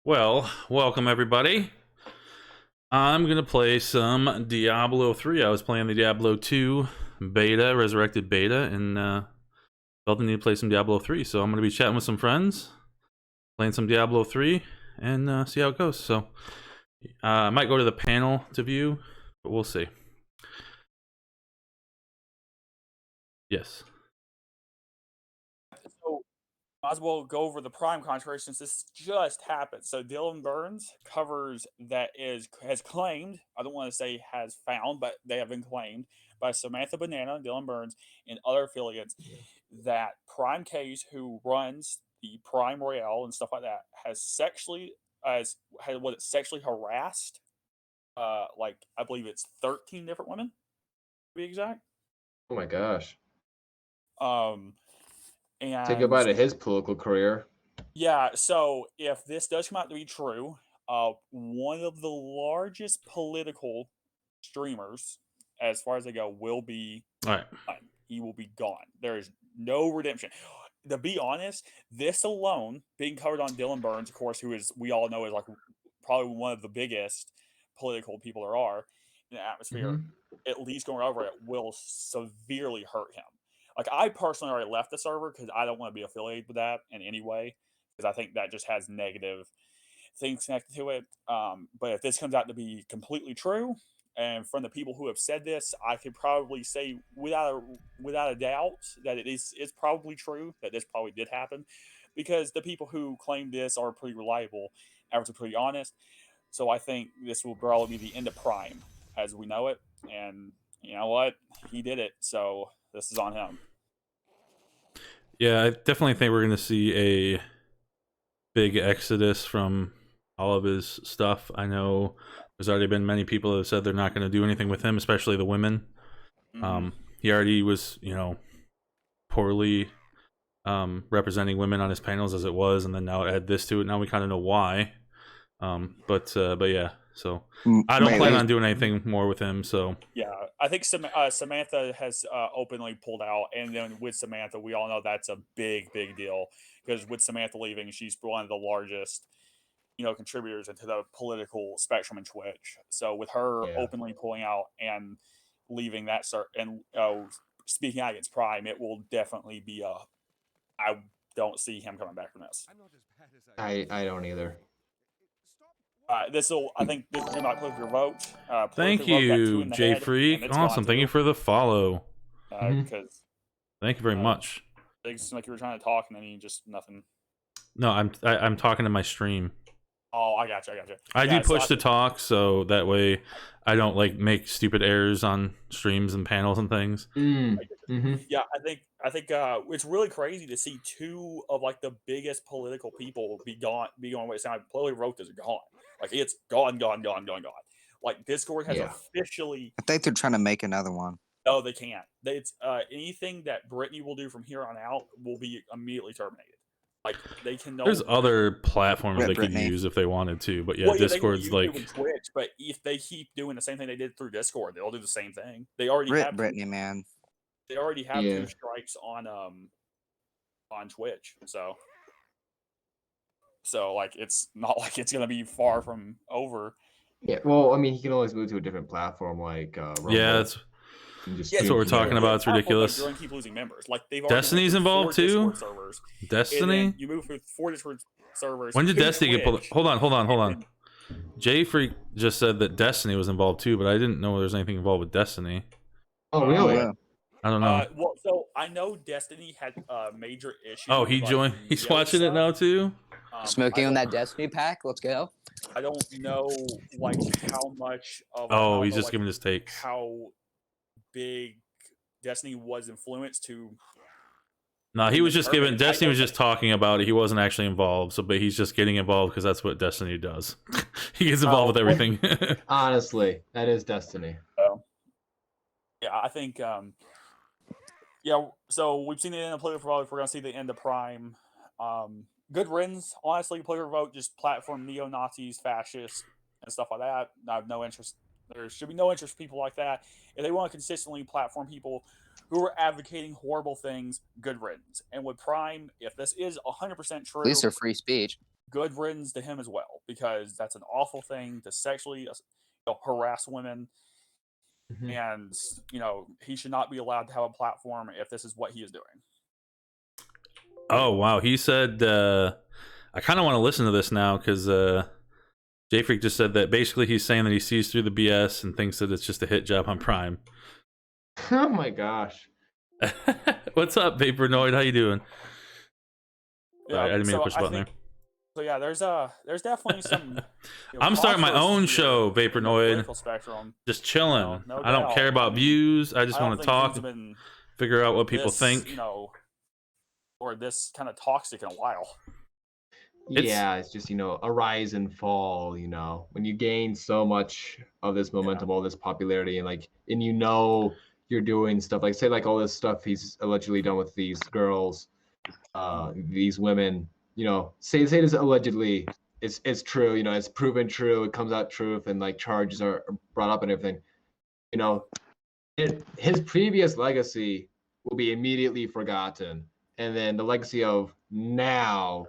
Well, welcome everybody. I'm gonna play some Diablo 3. I was playing the Diablo 2 beta, resurrected beta, and felt the need to play some Diablo 3. So I'm gonna be chatting with some friends, playing some Diablo 3, and see how it goes. So I might go to the panel to view, but we'll see. Yes. So, might as well go over the Prime controversy since this just happened. So, Dylan Burns covers has claimed. I don't want to say has found, but they have been claimed by Samantha Banana, Dylan Burns, and other affiliates that Prime Case, who runs the Prime Royale and stuff like that, has sexually harassed. Like I believe it's 13 different women, to be exact. Oh my gosh. Um, Say and goodbye to his political career. Yeah, so if this does come out to be true, one of the largest political streamers, as far as they go, will be All right. gone. He will be gone. There is no redemption. To be honest, this alone being covered on Dylan Burns, of course, who is we all know is like probably one of the biggest political people there are in the atmosphere. At least going over it will severely hurt him. Like I personally already left the server because I don't want to be affiliated with that in any way because I think that just has negative things connected to it. But if this comes out to be completely true, and from the people who have said this, I could probably say without a doubt that it's probably true that this probably did happen, because the people who claim this are pretty reliable, and are pretty honest. So I think this will probably be the end of Prime as we know it. And you know what? He did it, so this is on him. Yeah, I definitely think we're gonna see a big exodus from all of his stuff. I know there's already been many people who have said they're not going to do anything with him, especially the women. He already was, poorly representing women on his panels as it was, and then now add this to it. Now we kind of know why. But yeah, so I don't plan on doing anything more with him. So yeah, I think Samantha has openly pulled out, and then with Samantha, we all know that's a big deal because with Samantha leaving, she's one of the largest contributors into the political spectrum in Twitch. So with her openly pulling out and leaving that and speaking out against Prime, it will definitely be I don't see him coming back from this. I don't either. I think this will not click your vote. thank you, J Freak. Awesome, thank you for the follow. Because thank you very much. It's like you were trying to talk and then you just nothing. No, I'm talking to my stream. Oh, I got you. I do push to talk, so that way I don't make stupid errors on streams and panels and things. Yeah, I think it's really crazy to see two of like the biggest political people be gone. What it sounded like. Chloe wrote this gone. Like it's gone. Like Discord has officially. I think they're trying to make another one. No, they can't. It's anything that Brittany will do from here on out will be immediately terminated. Like they can. There's other platforms they could use if they wanted to, but yeah, Discord's like Twitch. But if they keep doing the same thing they did through Discord, they'll do the same thing. They already have Brittany, man. They already have 2 strikes on Twitch, so like it's not like it's gonna be far from over. Yeah, well, I mean, he can always move to a different platform like Rumble. Yeah, that's what we're talking about. It's ridiculous. Like, keep losing members. Like they've Destiny's involved too. Destiny. You move through 4 Discord servers. When did Destiny get pulled? Hold on. J Freak just said that Destiny was involved too, but I didn't know there was anything involved with Destiny. Oh, really? I don't know. Well, so I know Destiny had major issues. Oh, he joined. He's watching it now too. Smoking on that Destiny pack. Let's go. I don't know how much of. Oh, he's just giving his takes. How big Destiny was influenced to. No, he was just giving. Destiny was just talking about it. He wasn't actually involved. So, but he's just getting involved because that's what Destiny does. He gets involved with everything. Honestly, that is Destiny. Yeah, I think. Yeah, so we've seen the end of political vote. We're gonna see the end of Prime. Good riddance, honestly. Political vote just platform neo-Nazis, fascists, and stuff like that. I have no interest. There should be no interest for people like that. If they want to consistently platform people who are advocating horrible things, good riddance. And with Prime, if this is 100% true, at least they're free speech. Good riddance to him as well, because that's an awful thing to sexually harass women, Mhm. and he should not be allowed to have a platform if this is what he is doing. Oh wow, he said. I kind of want to listen to this now because J Freak just said that basically he's saying that he sees through the BS and thinks that it's just a hit job on Prime. Oh my gosh. What's up, Vapornoid? How you doing? Sorry, I didn't mean to push the button there. So yeah, there's definitely some. I'm starting my controversy own here show, in the Vapornoid. political spectrum. Just chilling. No I don't doubt. care about I mean, views. I just I don't want to think things talk, have been figure out what people this, think. or this kind of toxic in a while. Yeah, it's just, a rise and fall, when you gain so much of this momentum, all this popularity, and you're doing stuff like, say, like all this stuff he's allegedly done with these girls, these women, say this allegedly, it's true, it's proven true, it comes out truth, and like charges are brought up and everything, his previous legacy will be immediately forgotten, and then the legacy of now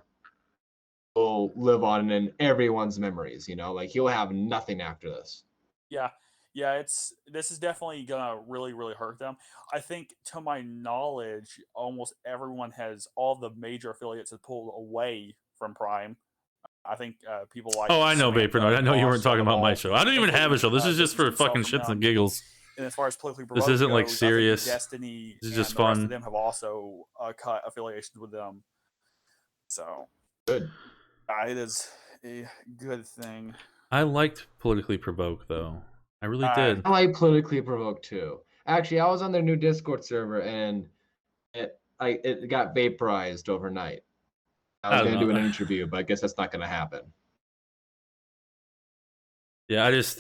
will live on in everyone's memories, like he'll have nothing after this. Yeah, this is definitely gonna really, really hurt them. I think, to my knowledge, almost everyone all the major affiliates have pulled away from Prime. I think people like Oh, I know, Samantha, Vapornoid. I know you Ross, weren't talking about my Sandoval show. I don't even have a show. This is just distanced for themselves fucking from shits and them. giggles. And as far as politically This provoked isn't like goes, serious. I think Destiny This is and just the rest fun. of them have also cut affiliations with them. So Good. it is a good thing. I liked politically provoked though. I really did. I like politically provoked too. Actually, I was on their new Discord server and it got vaporized overnight. I was I don't gonna do an know. interview, but I guess that's not gonna happen. Yeah, I just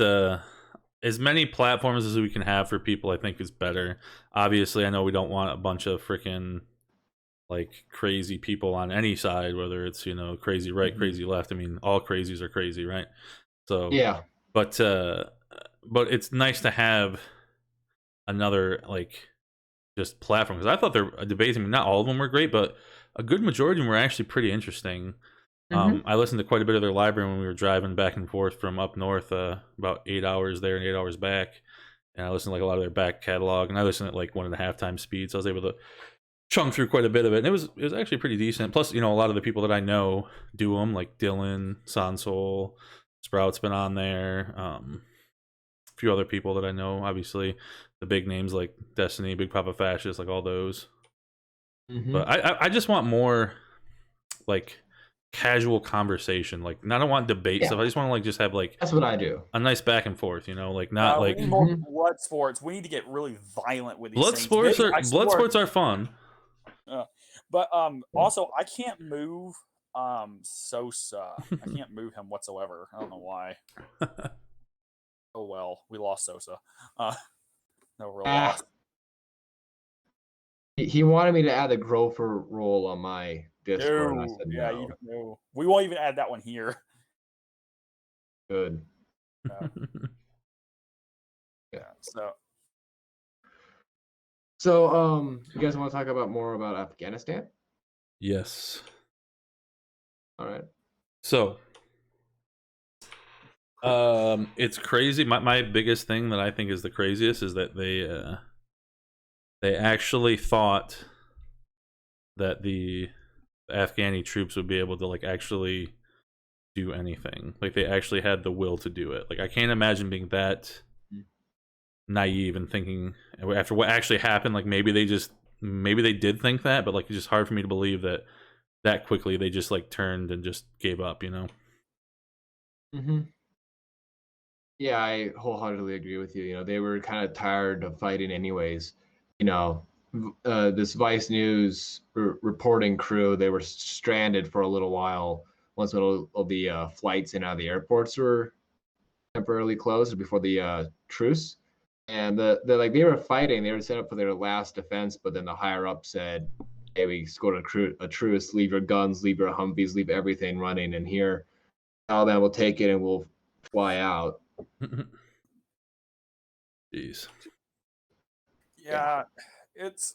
as many platforms as we can have for people, I think is better. Obviously, I know we don't want a bunch of freaking like crazy people on any side, whether it's crazy right, crazy left. I mean, all crazies are crazy, right? So Yeah. but it's nice to have another like just platform, because I thought their debates, I mean, not all of them were great, but a good majority of them were actually pretty interesting. I listened to quite a bit of their library when we were driving back and forth from up north, about 8 hours there and 8 hours back, and I listened to like a lot of their back catalog, and I listened at like 1.5 times speed, so I was able to chunk through quite a bit of it, and it was actually pretty decent. Plus, a lot of the people that I know do them, like Dylan, Sansol, Sprout's been on there, a few other people that I know, obviously the big names like Destiny, Big Papa Fascist, like all those. But I just want more like casual conversation. Like, I don't want debate stuff. I just want to like just have like That's what I do. a nice back and forth. Like not like we need more blood sports. We need to get really violent with these blood things. sports. Sports are fun. But also I can't move Sosa. I can't move him whatsoever. I don't know why. Oh well, we lost Sosa. No real loss. He wanted me to add the Grover role on my Discord, and I said Yeah, no. you don't know. We won't even add that one here. Good. Yeah. So, you guys want to talk about more about Afghanistan? Yes. All right. So, it's crazy. My biggest thing that I think is the craziest is that they actually thought that the Afghani troops would be able to like actually do anything. Like, they actually had the will to do it. Like, I can't imagine being that naive and thinking after what actually happened, like maybe they did think that, but like it's just hard for me to believe that quickly they just like turned and just gave up. Yeah, I wholeheartedly agree with you. They were kind of tired of fighting anyways. This Vice News reporting crew, they were stranded for a little while once all the flights in and out of the airports were temporarily closed before the truce. And they were fighting. They were set up for their last defense, but then the higher up said, "Hey, we scored a truce. Leave your guns, leave your Humvees, leave everything running, and here, Taliban will take it and we'll fly out." Jeez. Yeah,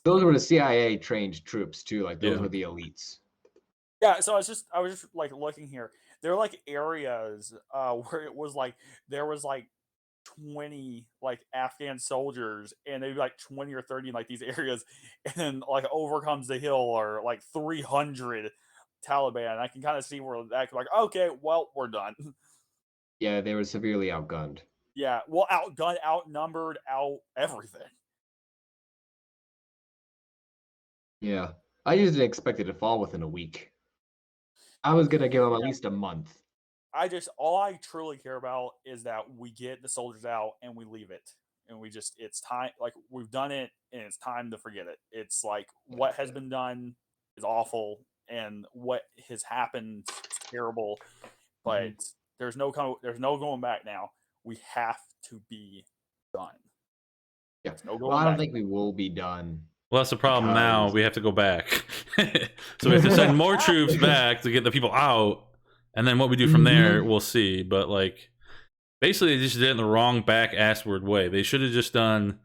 those were the CIA trained troops too. Like those Yeah. were the elites. Yeah, so I was just like looking here. there are like areas where it was like there was like 20 like Afghan soldiers and maybe like 20 or 30 in like these areas, and then like over comes the hill or like 300 Taliban. I can kind of see where that like, okay, well, we're done. Yeah, they were severely outgunned. Yeah, well, outgunned, outnumbered, out everything. Yeah, I just didn't expect it to fall within a week. I was gonna give them at least a month. All I truly care about is that we get the soldiers out and we leave it. And we just, it's time, like, we've done it and it's time to forget it. It's like what has been done is awful and what has happened is terrible, but there's no going back now. We have to be done. Yeah. There's no Well, going I don't back. think we will be done. Well, that's the problem now. Because- We have to go back. So we have to send more troops back to get the people out, and then what we do from there, we'll see. But like, basically, they just did it in the wrong back-assward way. They should have just done,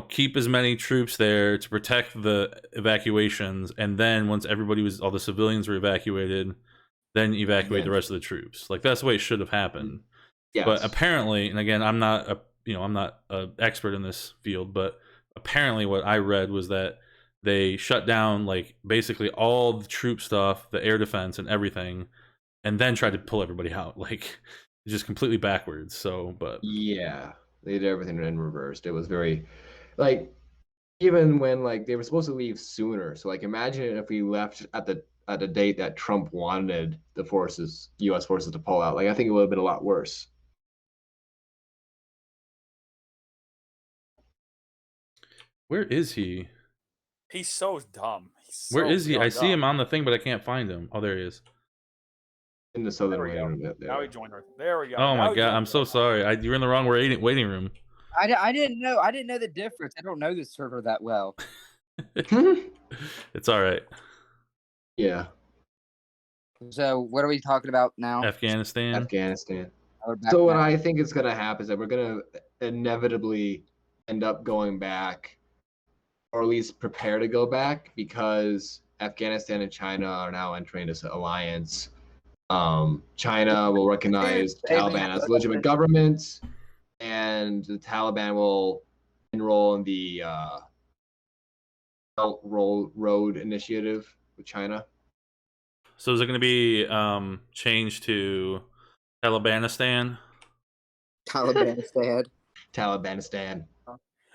keep as many troops there to protect the evacuations, and then once all the civilians were evacuated, then evacuate the rest of the troops. Like that's the way it should have happened. Yes. But apparently, and again, I'm not an expert in this field, but apparently what I read was that they shut down like basically all the troop stuff, the air defense and everything, and then tried to pull everybody out. Like just completely backwards. So, but Yeah, they did everything in reversed. It was very, like, even when like they were supposed to leave sooner. So like, imagine if we left at the date that Trump wanted the U.S. forces to pull out. Like, I think it would have been a lot worse. where is he? He's so dumb. Where is he? I so see him dumb. on the thing, but I can't find him. Oh, there he is. In the southern There we waiting go. room. Now he joined her. There we go. Oh Now my he god, joined I'm so her. sorry. You're in the wrong waiting room. I didn't know. I didn't know the difference. I don't know the server that well. It's all right. Yeah, So what are we talking about now? Afghanistan. Afghanistan. We're back So what now. I think is going to happen is that we're going to inevitably end up going back, or at least prepare to go back, because Afghanistan and China are now entering this alliance. China will recognize the Taliban as legitimate government, and the Taliban will enroll in the Belt Road Initiative with China. So is it going to be changed to Talibanistan? Talibanistan. Talibanistan.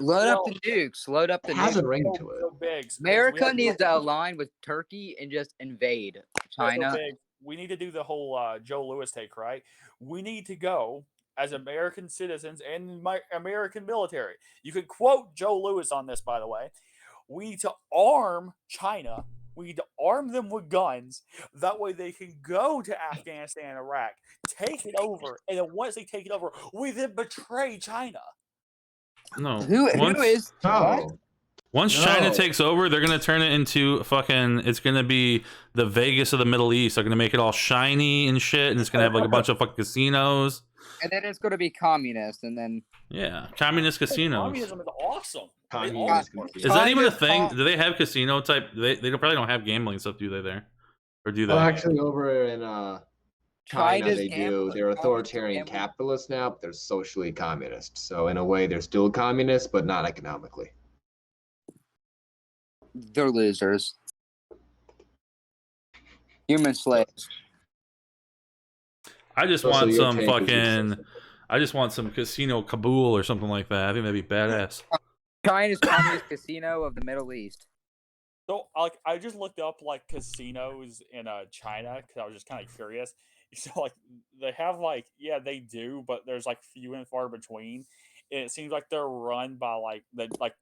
Load up the nukes. Load up the It has a nukes. ring to it. So big. America needs to align with Turkey and just invade China. So big. We need to do the whole Joe Lewis take, right? We need to go as American citizens and my American military. You could quote Joe Lewis on this, by the way. We need to arm China. We need to arm them with guns. That way they can go to Afghanistan and Iraq, take it over, and then once they take it over, we then betray China. No. Who is what? Once China takes over, they're gonna turn it into fucking. It's gonna be the Vegas of the Middle East. They're gonna make it all shiny and shit, and it's gonna have like a bunch of fucking casinos. And then it's going to be communist, and then Yeah, communist casinos. Communism is awesome. Is that even a thing? Do they have casino type? They probably don't have gambling stuff, do they? There, or do they? Well, actually, over in China, China's they do. They're authoritarian capitalists now, but they're socially communist. So in a way, they're still communists, but not economically. they're losers. Human slaves. I just So want your some take is fucking. I just want some casino Kabul or something like that. I think that'd be badass. China's communist casino of the Middle East. So, like, I just looked up like casinos in China because I was just kind of curious. So, like, they have like, yeah, they do, but there's like few and far between. And it seems like they're run by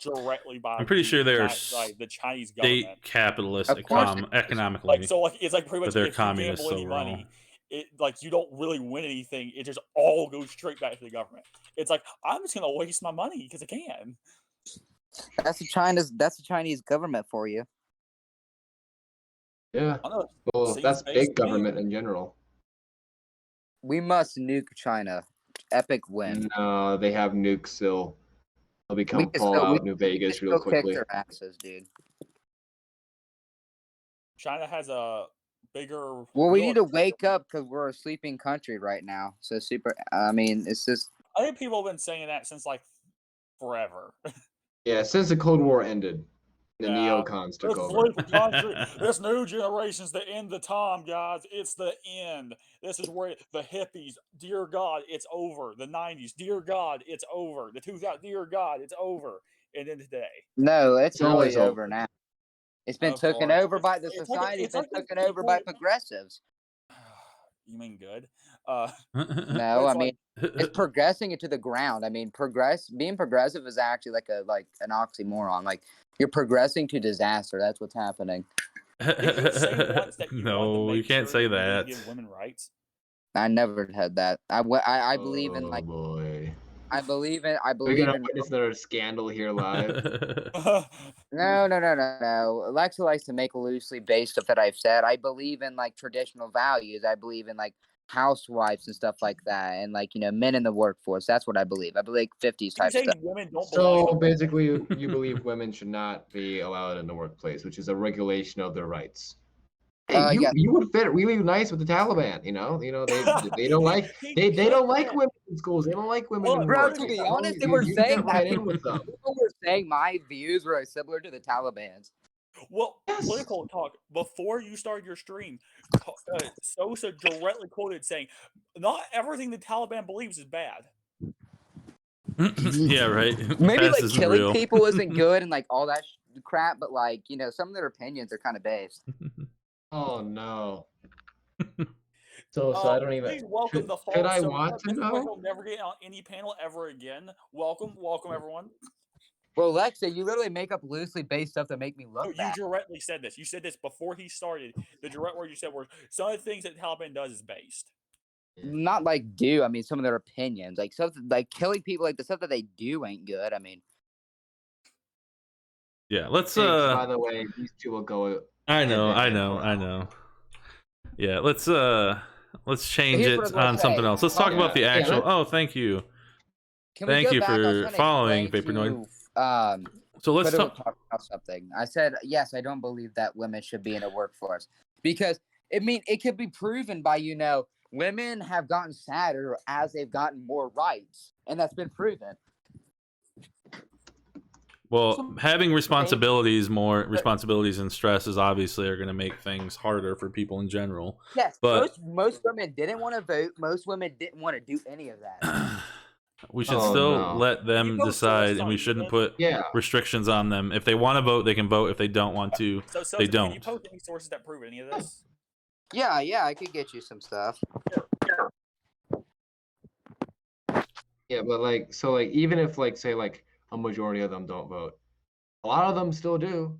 directly by. I'm pretty sure they're like the Chinese state government. capitalist Of course economically. Like, so, like, it's like pretty But much they're if you communists gamble any overall. money, it like you don't really win anything. It just all goes straight back to the government. It's like I'm just gonna waste my money because I can. That's the Chinese government for you. Yeah. I know, Well, seems that's based big to me. government in general. We must nuke China. Epic win. No, they have nukes still. They'll We become can Fallout still- New we Vegas can real still kick quickly. their asses, dude. China has a bigger. Well, we need to military. wake up because we're a sleeping country right now. So super. I mean, it's just. I think people have been saying that since like forever. Yeah, since the Cold War ended, the Yeah. neocons took This over. sleeping country, this new generation's the end of time, guys. It's the end. This is where the hippies, dear God, it's over. The 90s, dear God, it's over. The 2000s, dear God, it's over. And then today. No, it's It's always really over over. now. It's been Of taken course. over by the It's like society. it's It's been like the taken over by people. progressives. You mean good? But No, I it's mean like it's progressing into the ground. I mean, being progressive is actually like an oxymoron. Like you're progressing to disaster. That's what's happening. did you say once that you wanted to No, you make can't sure say that we didn't that. give women rights? I never had that. I believe in Oh like boy. I believe in We're gonna in witness another scandal here live. no. Alexa likes to make loosely based stuff that I've said. I believe in like traditional values. I believe in like housewives and stuff like that, and like men in the workforce. That's what I believe. I believe 50s You're type stuff. saying women don't belong in So the basically, you believe women should not be allowed in the workplace, which is a regulation of their rights. Hey, Yeah. you would fit really nice with the Taliban. They don't like they don't like women in schools. They don't like women in Look, Bro, work. to political, be honest, they You were you saying fit right that in with them. people were saying my views were similar to the Taliban's. well, Yes. political talk before you started your stream. Sosa directly quoted saying, "Not everything the Taliban believes is bad." Yeah, right. Maybe Past like isn't killing real. people isn't good and like all that crap, but like some of their opinions are kind of based. Oh no. So I don't even. Please welcome the Should false I Sosa. want to This is why know? he'll never get on any panel ever again. Welcome everyone. Well, Lexa, you literally make up loosely based stuff to make me No, look you bad. directly said this. You said this before he started. The direct word you said were some of the things that the Taliban does is based. Not like do. I mean, some of their opinions, like stuff like killing people, like the stuff that they do ain't good. I mean, Yeah, let's Pigs, by the way, these two will go. I know, hand in I hand know, I forever. know. Yeah, let's change here's what I it was gonna on something say. else. Let's talk about the Yeah, actual. let's- Oh, thank you. Can we Thank go you back? I was for trying to following explain Vapornoid. to So let's Critical talk. talk about something. I said yes. I don't believe that women should be in a workforce because it could be proven by women have gotten sadder as they've gotten more rights, and that's been proven. Well, having more responsibilities and stresses obviously are going to make things harder for people in general. Yes, But most women didn't want to vote. Most women didn't want to do any of that. we should Oh, still no. let them post decide, sources and on we any of shouldn't this? put Yeah. restrictions on them. If they want to vote, they can vote. If they don't want to, So, they can don't. you post any sources that prove any of this? Yeah, I could get you some stuff. Yeah, but even if say a majority of them don't vote, a lot of them still do,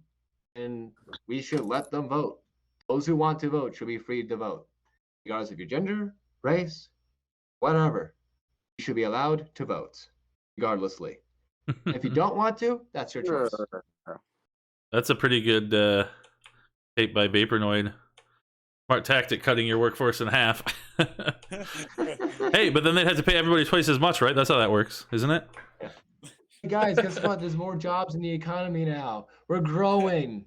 and we should let them vote. Those who want to vote should be free to vote, regardless of your gender, race, whatever. You should be allowed to vote, regardlessly. If you don't want to, that's your choice. That's a pretty good tape by Vapornoid. Smart tactic, cutting your workforce in half. Hey, but then they'd have to pay everybody twice as much, right? That's how that works, isn't it? Hey guys, guess what? There's more jobs in the economy now. We're growing.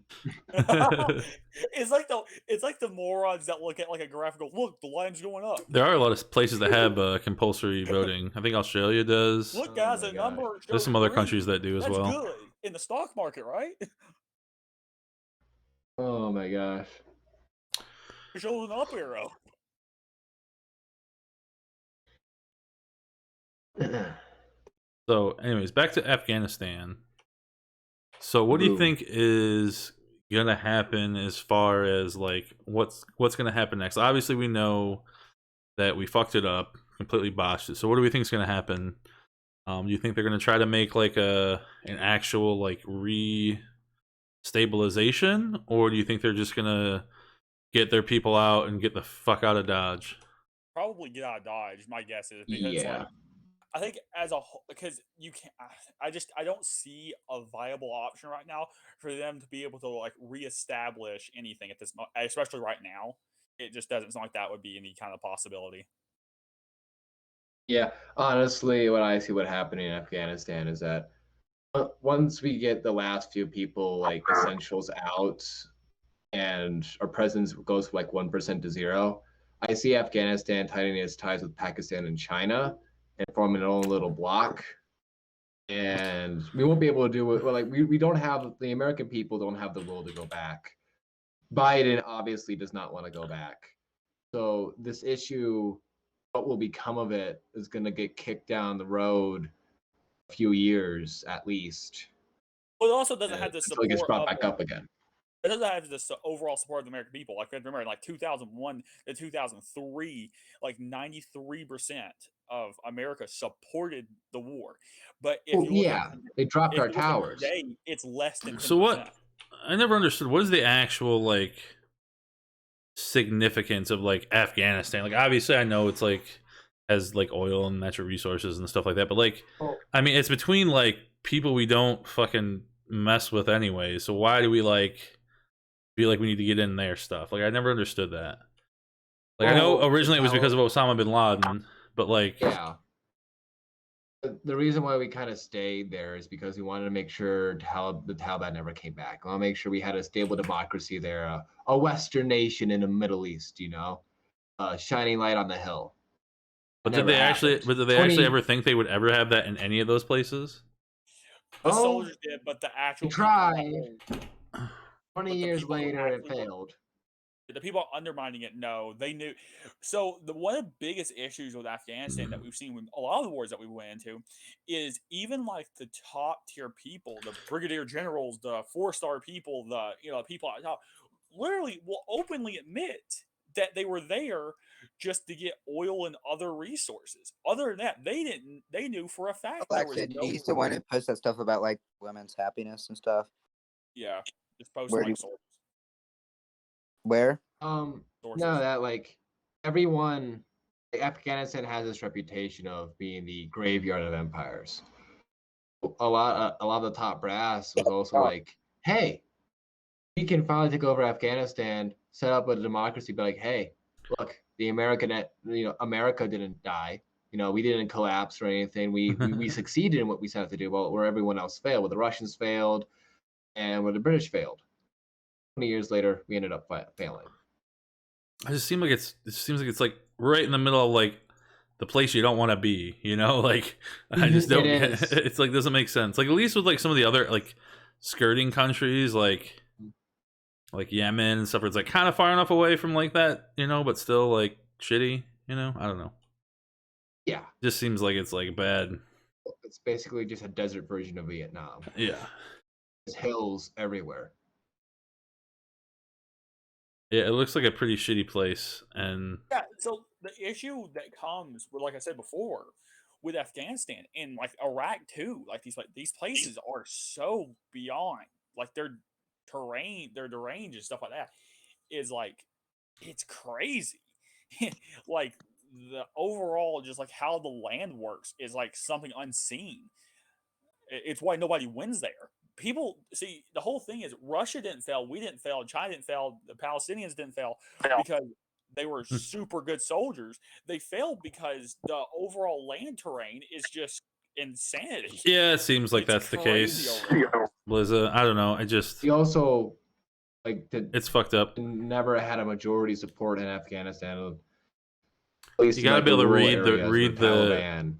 It's like the morons that look at like a graph and go, look, the line's going up. There are a lot of places that have compulsory voting. I think Australia does. Look, guys, my the gosh. number. There's some other countries that do as That's well. good in the stock market, right? Oh my gosh. It shows an up arrow. So, anyways, back to Afghanistan. So, what do you Boom. think is gonna happen as far as like what's gonna happen next? Obviously, we know that we fucked it up, completely botched it. So, what do we think is gonna happen? Do you think they're gonna try to make like an actual like re-stabilization, or do you think they're just gonna get their people out and get the fuck out of Dodge? Probably get out of Dodge. My guess is because Yeah. like I think as a whole, because you can't. I don't see a viable option right now for them to be able to like reestablish anything at this moment, especially right now. It just doesn't seem like that would be any kind of possibility. Yeah, honestly, what I see what happening in Afghanistan is that once we get the last few people like essentials out, and our presence goes from like 1% to 0. I see Afghanistan tightening its ties with Pakistan and China and forming their own little bloc. And we won't be able to do it. Well, like we don't have the American people don't have the will to go back. Biden obviously does not want to go back. So this issue, what will become of it, is going to get kicked down the road a few years at least. Well, it also doesn't have the Until it gets support brought of back up again. it doesn't have the overall support of the American people. Like, remember, like 2001 to 2003, like 93% of America supported the war. But if Well, you look yeah, they dropped our at towers. today, it's less than 10%. So what? I never understood. What is the actual like significance of like Afghanistan? Like, obviously, I know it's like has like oil and natural resources and stuff like that, but like, Well, I mean, it's between like people we don't fucking mess with anyway. So why do we like feel like we need to get in their stuff? Like, I never understood that. Like, I know well, originally it was because of Tal- Osama bin Laden, but like, yeah. The reason why we kind of stayed there is because we wanted to make sure the Taliban never came back. We want to make sure we had a stable democracy there, a Western nation in the Middle East, shining light on the hill. but It did never they actually? happened. But did they 20 actually ever think they would ever have that in any of those places? The Oh, soldiers did, but the actual they people, that tried. 20 but the years people who later, it actually were failed. the people undermining it, no, they knew. So one of the biggest issues with Afghanistan that we've seen with a lot of the wars that we went into is even like the top tier people, the brigadier generals, the 4-star people, the people at the top, literally will openly admit that they were there just to get oil and other resources. Other than that, they didn't. They knew for a fact there was Alexia, no. he's the one who posts that stuff about like women's happiness and stuff. Yeah, just posting Where like do sources. where? No, that like everyone, like, Afghanistan has this reputation of being the graveyard of empires. A lot of the top brass was also like, hey, we can finally take over Afghanistan, set up a democracy, be like, hey, look, the America didn't die. We didn't collapse or anything. We succeeded in what we set out to do, where everyone else failed, where the Russians failed, and where the British failed. 20 years later, we ended up failing. It seems like it's like right in the middle of like the place you don't want to be, like I just don't. It is. It's like doesn't make sense. Like at least with like some of the other like skirting countries, like Yemen and stuff, where it's like kind of far enough away from like that, but still like shitty. I don't know. Yeah, It just seems like it's like bad. it's basically just a desert version of Vietnam. Yeah. There's hills everywhere. Yeah, it looks like a pretty shitty place, and Yeah, so the issue that comes with, like I said before, with Afghanistan and like Iraq too, like these places are so beyond like their range and stuff like that is like it's crazy. Like the overall just like how the land works is like something unseen. It's why nobody wins there. People see the whole thing is Russia didn't fail, we didn't fail, China didn't fail, the Palestinians didn't fail because they were super good soldiers. They failed because the overall land terrain is just insanity. yeah, it seems like It's that's the crazy case. over there. Liza, I don't know. We also It's fucked up. never had a majority support in Afghanistan. At least You got to be able to rural read areas where Taliban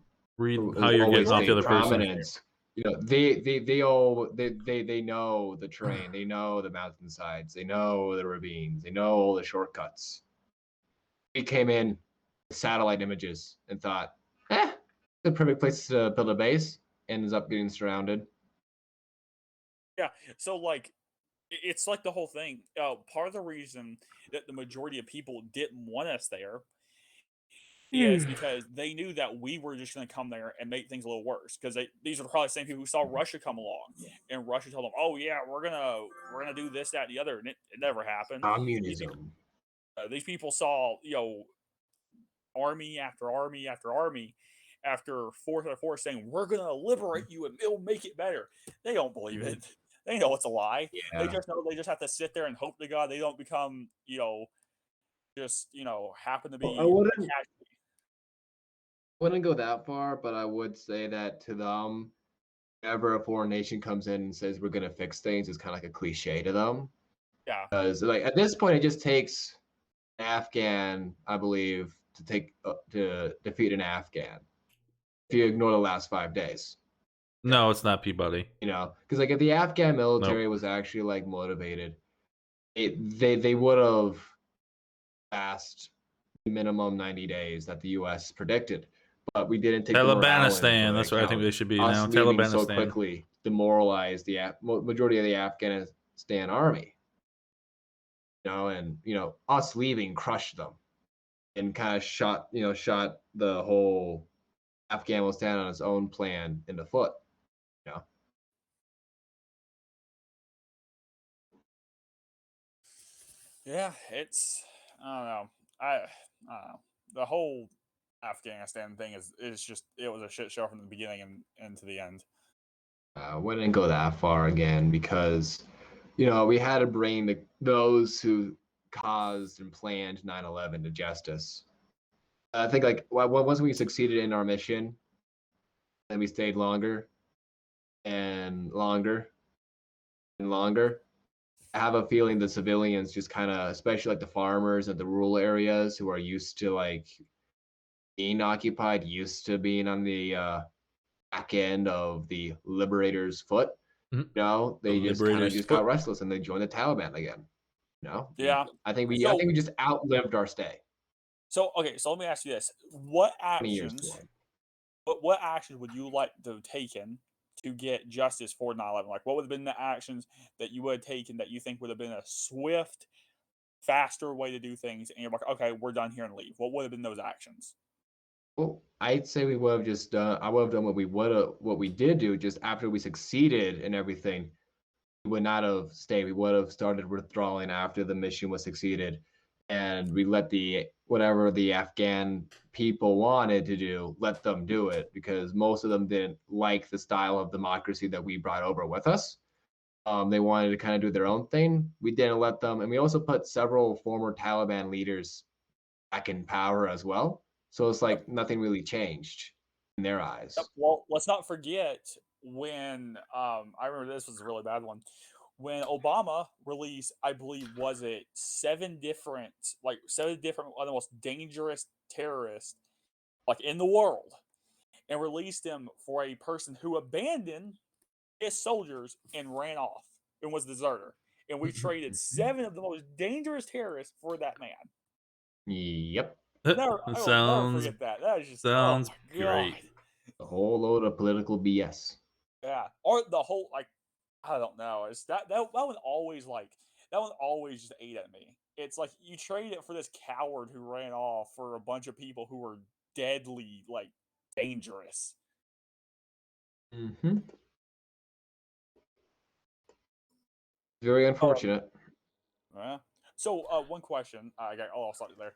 how you're getting always off the gained other person. prominence. They know the terrain. They know the mountainsides. They know the ravines. They know all the shortcuts. We came in with satellite images and thought, the perfect place to build a base. Ends up getting surrounded. Yeah, so like it's like the whole thing. Part of the reason that the majority of people didn't want us there is because they knew that we were just going to come there and make things a little worse. Because these are probably the same people who saw Russia come along, and Russia told them, "Oh yeah, we're gonna do this, that, and the other," and it never happened. Communism. These people saw army after army after army after fourth after fourth saying, "We're gonna liberate you and it'll make it better." They don't believe it. They know it's a lie. Yeah. They just know they just have to sit there and hope to God they don't become just happen to be I wouldn't go that far, but I would say that to them, whenever a foreign nation comes in and says we're going to fix things, it's kind of like a cliche to them. Yeah. Because like at this point, it just takes an Afghan, I believe, to defeat an Afghan. If you ignore the last 5 days, No, it's not Peabody. because like if the Afghan military Nope. was actually like motivated, they would have passed the minimum 90 days that the U.S. predicted, but we didn't take the morale into Talibanistan. That's where I think account. they should be Us now. leaving so Talibanistan. quickly demoralized the majority of the Afghanistan army. And us leaving crushed them and kind of shot the whole Afghanistan on its own plan in the foot. You know. Yeah, it's I don't know. I don't know. The whole Afghanistan thing is just it was a shit show from the beginning and to the end. Wouldn't go that far again because, we had to bring those who caused and planned 9/11 to justice. I think like once we succeeded in our mission, then we stayed longer and longer and longer. I have a feeling the civilians just kind of, especially like the farmers at the rural areas who are used to like being occupied, used to being on the back end of the liberators' foot. Mhm. They The just kind of Liberator's just foot. got restless and they joined the Taliban again. Yeah. I think we So just outlived our stay. okay, so let me ask you this: What 20 years too actions? long. What actions would you like to have taken to get justice for 9/11? Like, what would have been the actions that you would have taken that you think would have been a swift, faster way to do things? And you're like, okay, we're done here and leave. What would have been those actions? Well, I'd say we would have just done. I would have done what we did do just after we succeeded and everything. We would not have stayed. We would have started withdrawing after the mission was succeeded, and we let the whatever the Afghan people wanted to do, let them do it because most of them didn't like the style of democracy that we brought over with us. They wanted to kind of do their own thing. We didn't let them, and we also put several former Taliban leaders back in power as well. So it's Yep. like nothing really changed in their Yep. eyes. Well, let's not forget when I remember this was a really bad one. When Obama released, I believe, was it seven different one of the most dangerous terrorists like in the world, and released him for a person who abandoned his soldiers and ran off and was a deserter. And we traded seven of the most dangerous terrorists for that man. Yep, I will never sounds forget that. That is just, oh sounds my god. great. a whole load of political BS. Yeah. Or the whole, like, I don't know. It's that one always, like, that one always just ate at me. It's like you trade it for this coward who ran off for a bunch of people who were deadly, like, dangerous. Mm-hmm. Very Um, unfortunate. Yeah. So, one question. I got all started there,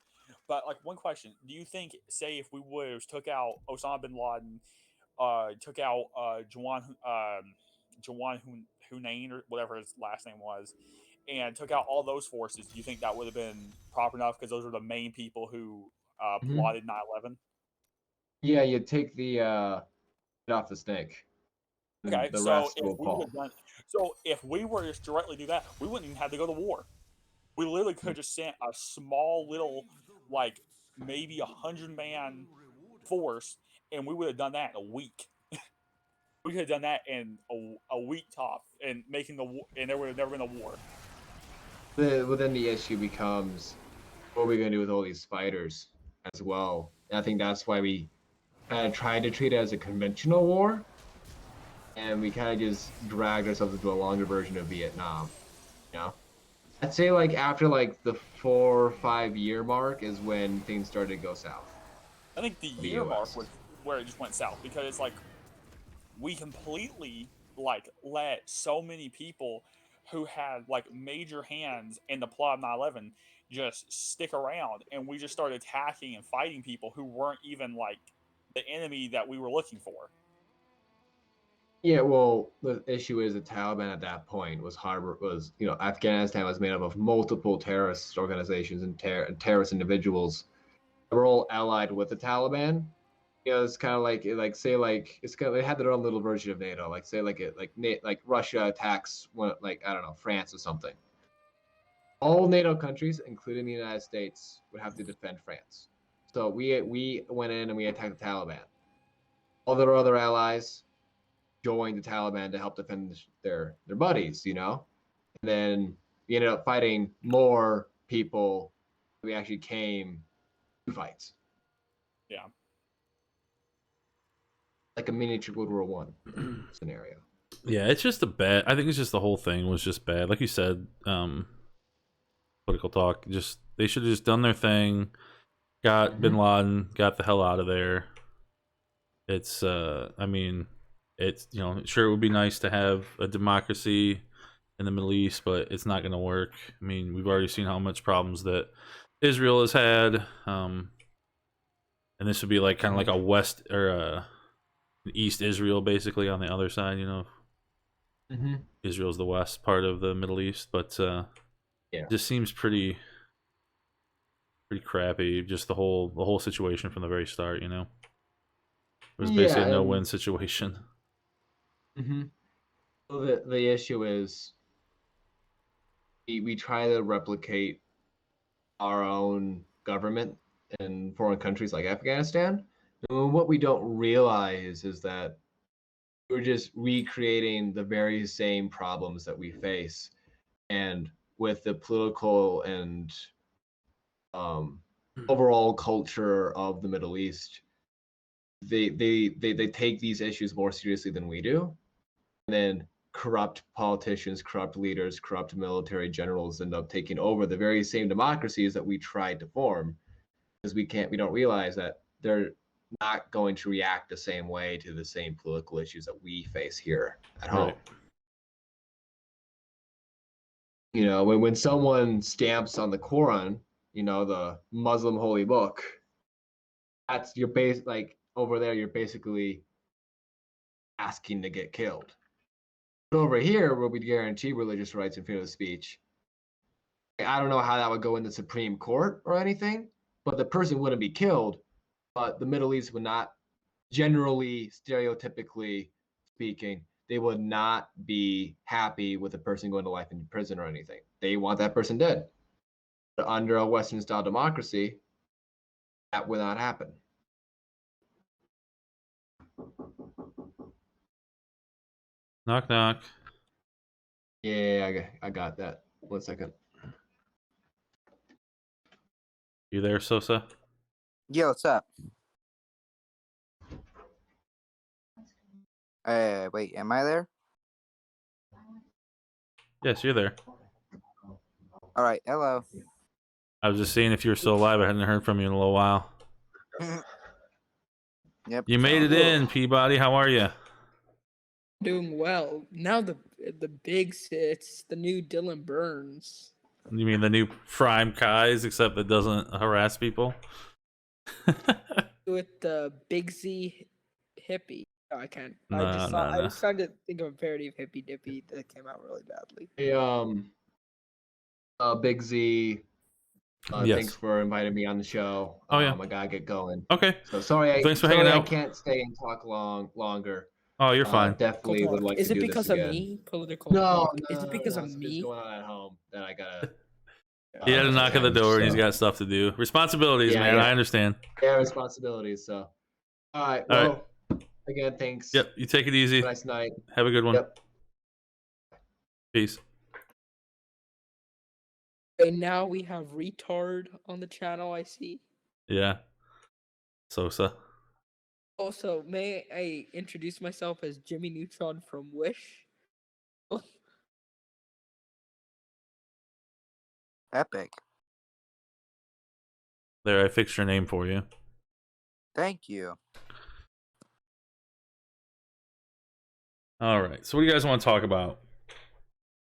but like one question: Do you think, say, if we would have took out Osama bin Laden, took out Jawan Hunain or whatever his last name was, and took out all those forces, do you think that would have been proper enough? Because those are the main people who Mm-hmm. plotted 9/11. Yeah, you take the head off the snake, and Okay, the so rest will fall. if we were to just directly do that, we wouldn't even have to go to war. We literally could have just sent a small little, like maybe 100-man force, and we would have done that in a week. We could have done that in a week top, and making and there would have never been a war. Then the issue becomes, what are we going to do with all these fighters as well? And I think that's why we kind of tried to treat it as a conventional war, and we kind of just dragged ourselves into a longer version of Vietnam. You know, I'd say like after like the 4 or 5 year mark is when things started to go south. I think the The year mark U.S. was where it just went south because it's like we completely like let so many people who had like major hands in the plot of 9/11 just stick around, and we just started attacking and fighting people who weren't even like the enemy that we were looking for. Yeah, well, the issue is the Taliban at that point Afghanistan was made up of multiple terrorist organizations and terrorist individuals that were all allied with the Taliban. It's kind of like say like it's kind of, they had their own little version of NATO. Like say like Russia attacks one, like I don't know, France or something. all NATO countries, including the United States, would have to defend France. So we went in and we attacked the Taliban. All their other allies joined the Taliban to help defend their buddies, you know. And then we ended up fighting more people. We actually came to fights. Yeah. Like a miniature World War One scenario. Yeah, it's just a bad. I think it's just the whole thing was just bad. Like you said, political talk. Just they should have just done their thing. Got Bin Laden. Got the hell out of there. It's. I mean, it's sure it would be nice to have a democracy in the Middle East, but it's not going to work. I mean, we've already seen how much problems that Israel has had. And this would be like kind of like a West or an East Israel, basically on the other side. Israel's the west part of the Middle East, but it just seems pretty crappy. Just the whole situation from the very start. It was basically a no-win situation. So the issue is we try to replicate our own government in foreign countries like Afghanistan. And what we don't realize is that we're just recreating the very same problems that we face, and with the political and overall culture of the Middle East, they take these issues more seriously than we do, and then corrupt politicians, corrupt leaders, corrupt military generals end up taking over the very same democracies that we tried to form, because we don't realize that they're not going to react the same way to the same political issues that we face here at home. When someone stamps on the Quran, the Muslim holy book, that's your base. Like over there, you're basically asking to get killed. But over here, where we guarantee religious rights and freedom of speech, I don't know how that would go in the Supreme Court or anything, but the person wouldn't be killed. But the Middle East would not, generally, stereotypically speaking, they would not be happy with a person going to life in prison or anything. They want that person dead. But under a Western-style democracy, that would not happen. Knock, knock. Yeah, I got that. 1 second. You there, Sosa? Yo, what's up? Wait, am I there? Yes, you're there. All right, hello. I was just seeing if you were still alive. I hadn't heard from you in a little while. Yep. You made it in, Peabody. How are you? Doing well. Now the bigs, it's the new Dylan Burns. You mean the new Prime Kais, except it doesn't harass people? With the Big Z hippie. No, I can't. No, I was trying to think of a parody of Hippy Dippy that came out really badly. Hey, Big Z, Yes. thanks for inviting me on the show. Oh, yeah. I gotta get going. Okay. So sorry, Thanks for hanging I out. can't stay and talk longer. Oh, you're fine. Definitely would like Is to it do because this again. of me? Political No, talk? no, Is it because of something's me? going on at home that I gotta. He had to knock at the door and he's so- got stuff to do. Responsibilities, Yeah, man. yeah. I understand. Yeah, responsibilities. So, all right. All Well, right. again, thanks. Yep. You take it easy. Have a nice night. Have a good one. Yep. Peace. And now we have retard on the channel. I see. Yeah. Sosa. Also, may I introduce myself as Jimmy Neutron from Wish? Epic. There, I fixed your name for you. Thank you. All right. So, what do you guys want to talk about?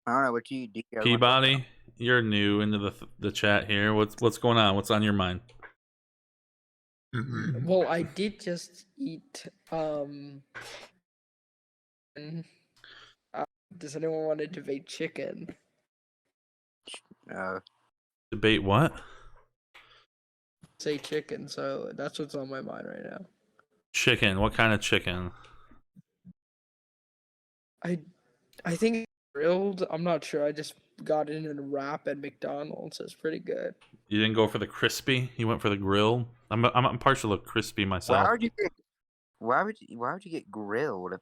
I don't know what you do. Peabody, you're new into the chat here. What's going on? What's on your mind? Well, I did just eat. Does anyone want to debate chicken? Debate what? Say chicken, so that's what's on my mind right now. Chicken. What kind of chicken? I think grilled. I'm not sure. I just got it in a wrap at McDonald's. It's pretty good. You didn't go for the crispy. You went for the grill. I'm partial to crispy Why myself. would you get? Why would you get grilled?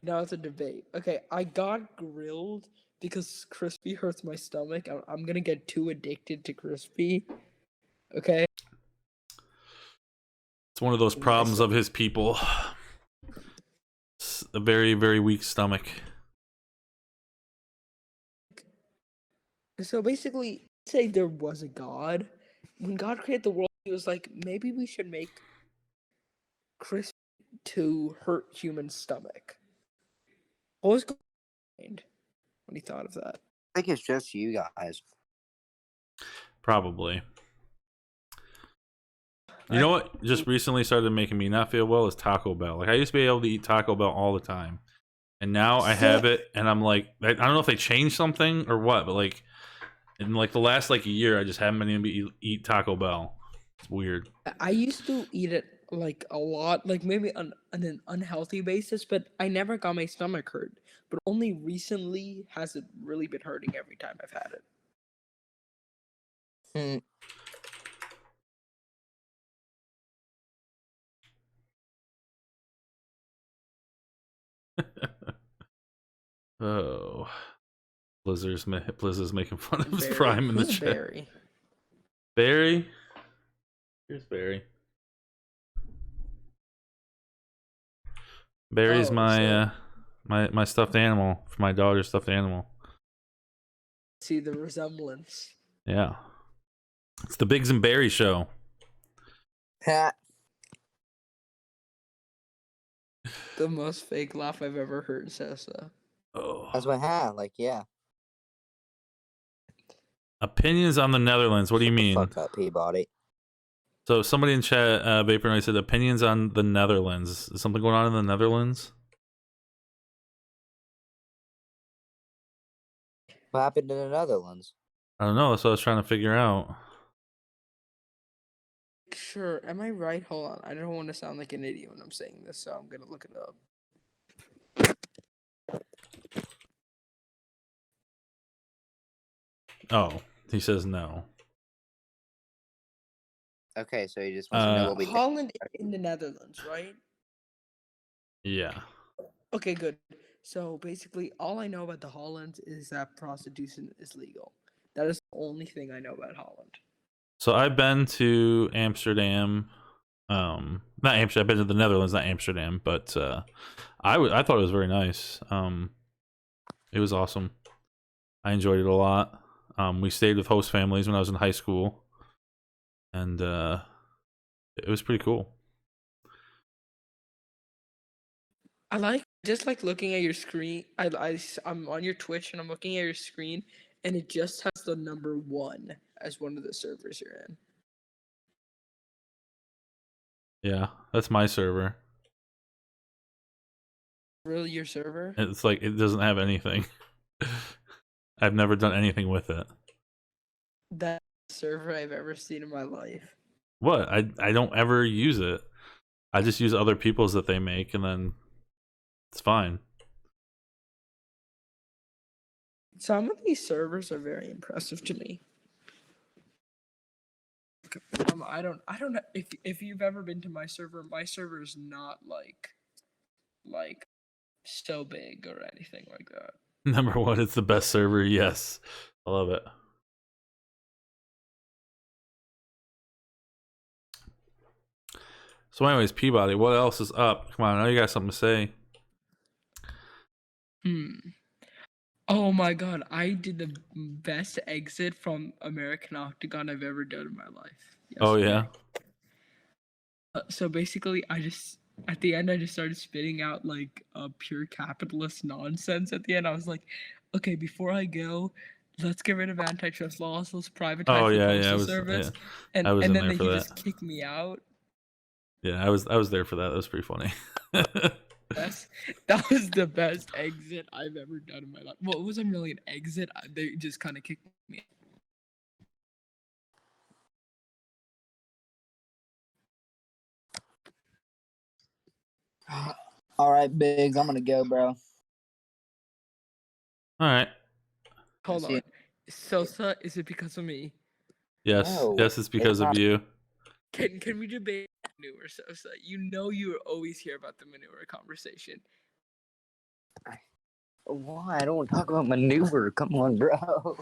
Now it's a debate. Okay, I got grilled because crispy hurts my stomach. I'm gonna get too addicted to crispy. Okay. It's one of those problems of his people. It's a very, very weak stomach. So basically, say there was a God. When God created the world, he was like, maybe we should make crispy to hurt human stomach. What was going on when he thought of that? I think it's just you guys. Probably. You know what just recently started making me not feel well is Taco Bell. Like I used to be able to eat Taco Bell all the time. And now I have it and I'm like I don't know if they changed something or what, but like in like the last like a year I just haven't been able to eat Taco Bell. It's weird. I used to eat it like a lot, like maybe on an unhealthy basis, but I never got my stomach hurt. But only recently has it really been hurting every time I've had it. Hmm. Oh. Blizzard's making fun of his Barry. prime in the Who's chat. Barry? Barry? Here's Barry. Barry's Oh, my my stuffed animal for my daughter's stuffed animal. See the resemblance. Yeah. It's the Biggs and Barry show. Ha. The most fake laugh I've ever heard, Sessa. Oh. That's what ha. Like yeah. Opinions on the Netherlands. What do you mean? Fuck up, Peabody. So somebody in chat, Vapor Knight said opinions on the Netherlands. Is something going on in the Netherlands? What happened in the Netherlands? I don't know. That's what I was trying to figure out. Sure, am I right? Hold on. I don't want to sound like an idiot when I'm saying this, so I'm gonna look it up. Oh, he says no. Okay, so he just wants to know what we think. Holland in the Netherlands, right? Yeah. Okay, good. So basically, all I know about the Holland is that prostitution is legal. That is the only thing I know about Holland. So I've been to Amsterdam. Not Amsterdam. I've been to the Netherlands, not Amsterdam, but I thought it was very nice. It was awesome. I enjoyed it a lot. We stayed with host families when I was in high school, and it was pretty cool. I like just like looking at your screen. I'm on your Twitch and I'm looking at your screen, and it just has the number 1 as one of the servers you're in. Yeah, that's my server. Really, your server? It's like it doesn't have anything. I've never done anything with it. That server I've ever seen in my life. What? I don't ever use it. I just use other people's that they make, and then it's fine. Some of these servers are very impressive to me. I don't know if you've ever been to my server. My server is not like so big or anything like that. Number one, it's the best server. Yes, I love it. So, anyways, Peabody, what else is up? Come on, I know you got something to say. Oh my god, I did the best exit from American Octagon I've ever done in my life. Oh yesterday. yeah. So basically, at the end I just started spitting out like pure capitalist nonsense. At the end, I was like, okay, before I go, let's get rid of antitrust laws. Let's privatize Oh the yeah, postal service, I was and in then there he for that. just kicked me out. Yeah, I was there for that. That was pretty funny. That was the best exit I've ever done in my life. Well, it wasn't really an exit. They just kind of kicked me. All right, Biggs, I'm gonna go, bro. All right. Hold See, on. Sosa, is it because of me? Yes, No, yes, it's because of not. you. Can we debate manure, Sosa? You know you always hear about the manure conversation. Why? I don't want to talk about manure. Come on, bro.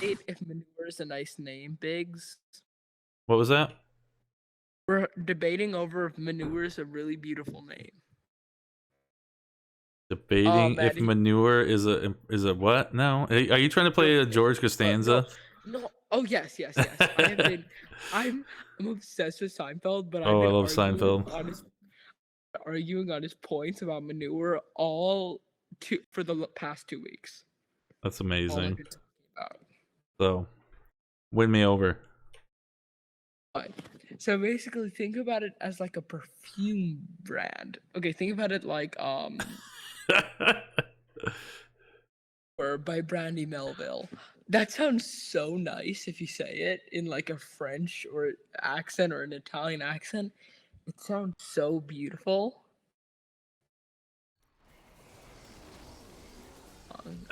If manure is a nice name, Biggs. What was that? We're debating over if manure is a really beautiful name. Debating if Maddie. manure is a what? No, are you trying to play a George Costanza? No. Oh yes. I have been. I'm obsessed with Seinfeld, but I've Oh, I been love Seinfeld. arguing on his points about manure for the past 2 weeks. That's All I've amazing. been talking about. So, win me over. Fine. So basically, think about it as like a perfume brand. Okay, think about it like or by Brandy Melville. That sounds so nice if you say it in like a French or accent or an Italian accent. It sounds so beautiful.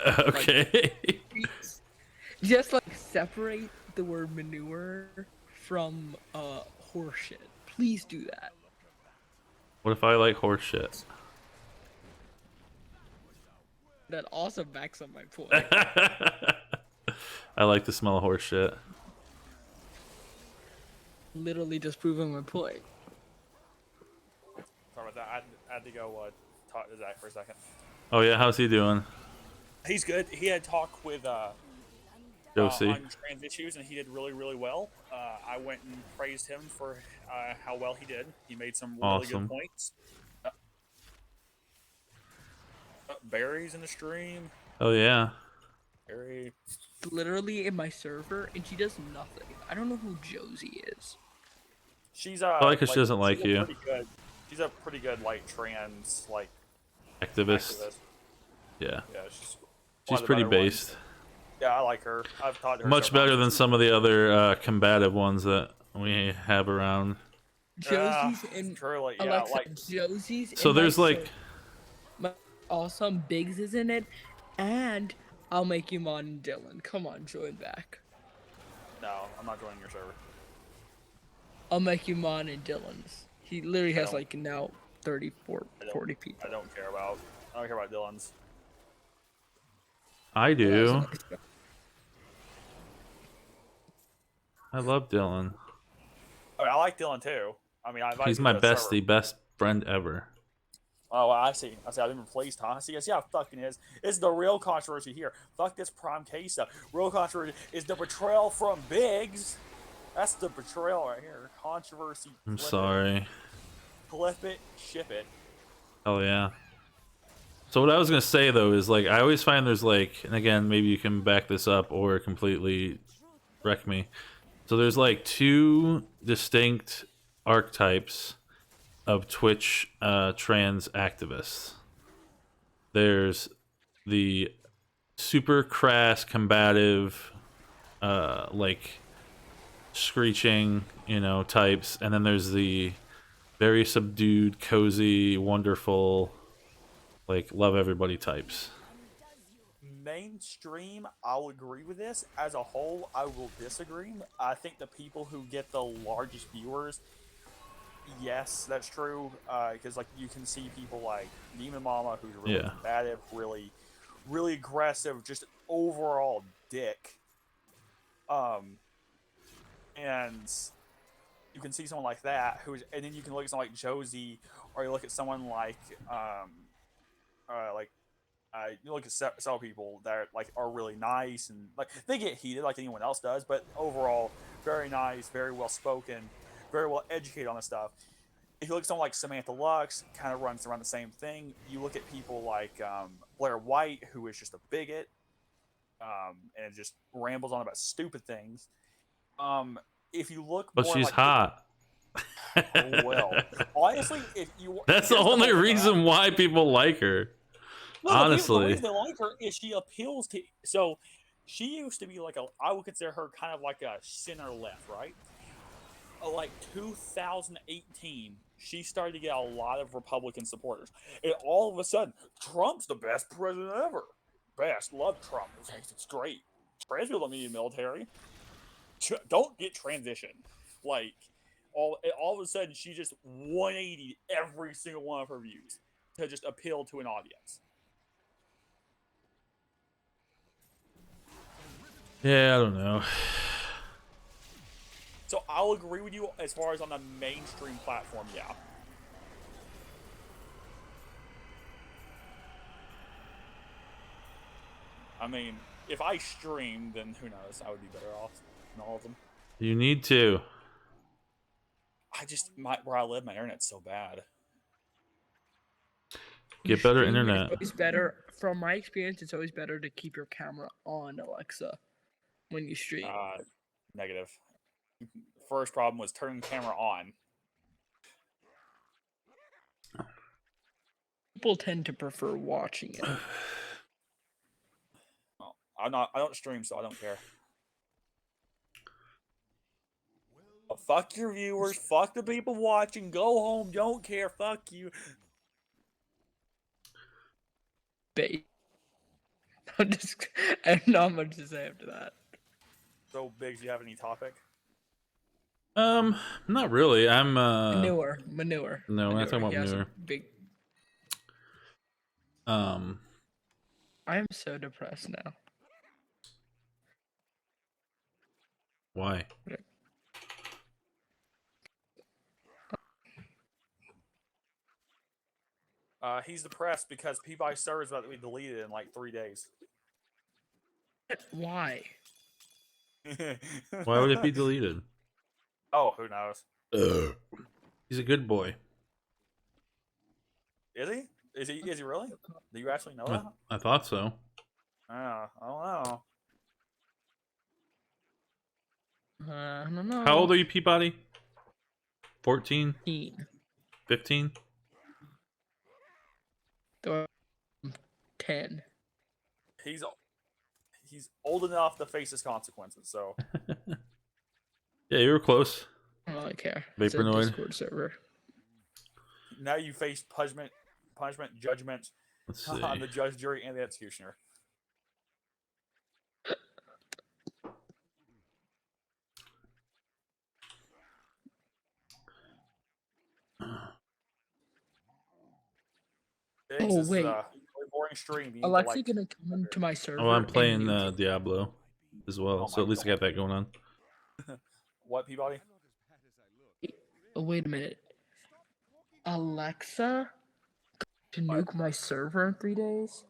Okay. Just like separate the word manure from horseshit. Please do that. What if I like horse shit? That also backs up my point. I like the smell of horse shit. Literally just proving my point. Sorry about that. I had to go talk to Zach for a second. Oh yeah, how's he doing? He's good. He had talk with Josie. on trans issues, and he did really, really well. I went and praised him for how well he did. He made some really good Awesome. points. Barry's in the stream. Oh yeah. Barry. Literally in my server, and she does nothing. I don't know who Josie is. She's Probably because she doesn't like she's a you. pretty good. She's a pretty good like trans like Activist. activist. Yeah. Yeah, she's one She's of the pretty better ones. based. Yeah, I like her. I've talked to her Much several better than times. some of the other combative ones that we have around. Josie's in Truly, yeah, Alexa. like Josie's So in there's my like server. Awesome Biggs is in it, and I'll make you mod and Dylan. Come on, join back. no, I'm not joining your server. I'll make you mod and Dylan's. He literally has don't- like now 34, 40 people. I don't care about Dylan's. I That was a do. nice guy. I love Dylan. I mean, I like Dylan too. I mean, I invited He's him my to the server. bestie, best friend ever. Oh, well, I see. I've been replaced, huh? See, yeah, it fucking is. It's the real controversy here. Fuck this prime case stuff. Real controversy is the betrayal from Biggs. That's the betrayal right here. Controversy. I'm flip sorry. It, flip it, ship it. Oh yeah. So what I was gonna say though is like I always find there's like, and again maybe you can back this up or completely wreck me. So there's like two distinct archetypes of Twitch trans activists. There's the super crass combative like screeching, types, and then there's the very subdued, cozy, wonderful, like love everybody types. Mainstream, I'll agree with this. As a whole, I will disagree. I think the people who get the largest viewers, yes, that's true. Because like you can see people like Demon Mama, who's really Yeah. combative, really aggressive, just overall dick. And you can see someone like that and then you can look at someone like Josie, or you look at someone like you look at several people that are really nice, and like they get heated like anyone else does, but overall very nice, very well spoken, very well educated on this stuff. If you look at someone like Samantha Lux, kind of runs around the same thing. You look at people like Blair White, who is just a bigot, and just rambles on about stupid things. If you look But more she's like hot. well, honestly, if you That's the here's only whole thing, reason why people like her. no, the Honestly. reason they like her is she appeals to. So, she used to be like I would consider her kind of like a center left, right? Like 2018, she started to get a lot of Republican supporters, and all of a sudden, Trump's the best president ever. best. Love Trump. It's great. Trans people don't need a military. Don't get transition. Like all of a sudden, she just 180 every single one of her views to just appeal to an audience. Yeah, I don't know. So I'll agree with you as far as on the mainstream platform. Yeah. I mean, if I streamed, then who knows? I would be better off than all of them. You need to. Where I live, my internet's so bad. Get better Stream, internet. It's always better. From my experience, it's always better to keep your camera on, Alexa, when you stream. Negative. First problem was turning the camera on. People tend to prefer watching it. Well, I don't stream, so I don't care. Well, fuck your viewers. Fuck the people watching. Go home. Don't care. Fuck you. Bait. I have not much to say after that. So, Biggs, do you have any topic? Not really. I'm Manure. No, we're not talking about He has a manure. Big. I am so depressed now. Why? He's depressed because Peabody server is about to be deleted in like 3 days. Why? Why would it be deleted? Oh, who knows? He's a good boy. Is he? Is he really? Do you actually know that? I thought so. I don't know. I don't know. How old are you, Peabody? 14? 15. 15? 10. He's old enough to face his consequences. So Yeah, you were close. I don't really care. It's a Vapornoid. Discord server. now you face punishment, judgment Let's see. on the judge, jury, and the executioner. Biggs, this wait. is a really boring stream. You need to, Alexa like, gonna come into my server. Oh, I'm and playing mute. Diablo as well, Oh so at my least I got that going on. what, Peabody? Oh, wait a minute. Alexa to nuke my server in 3 days?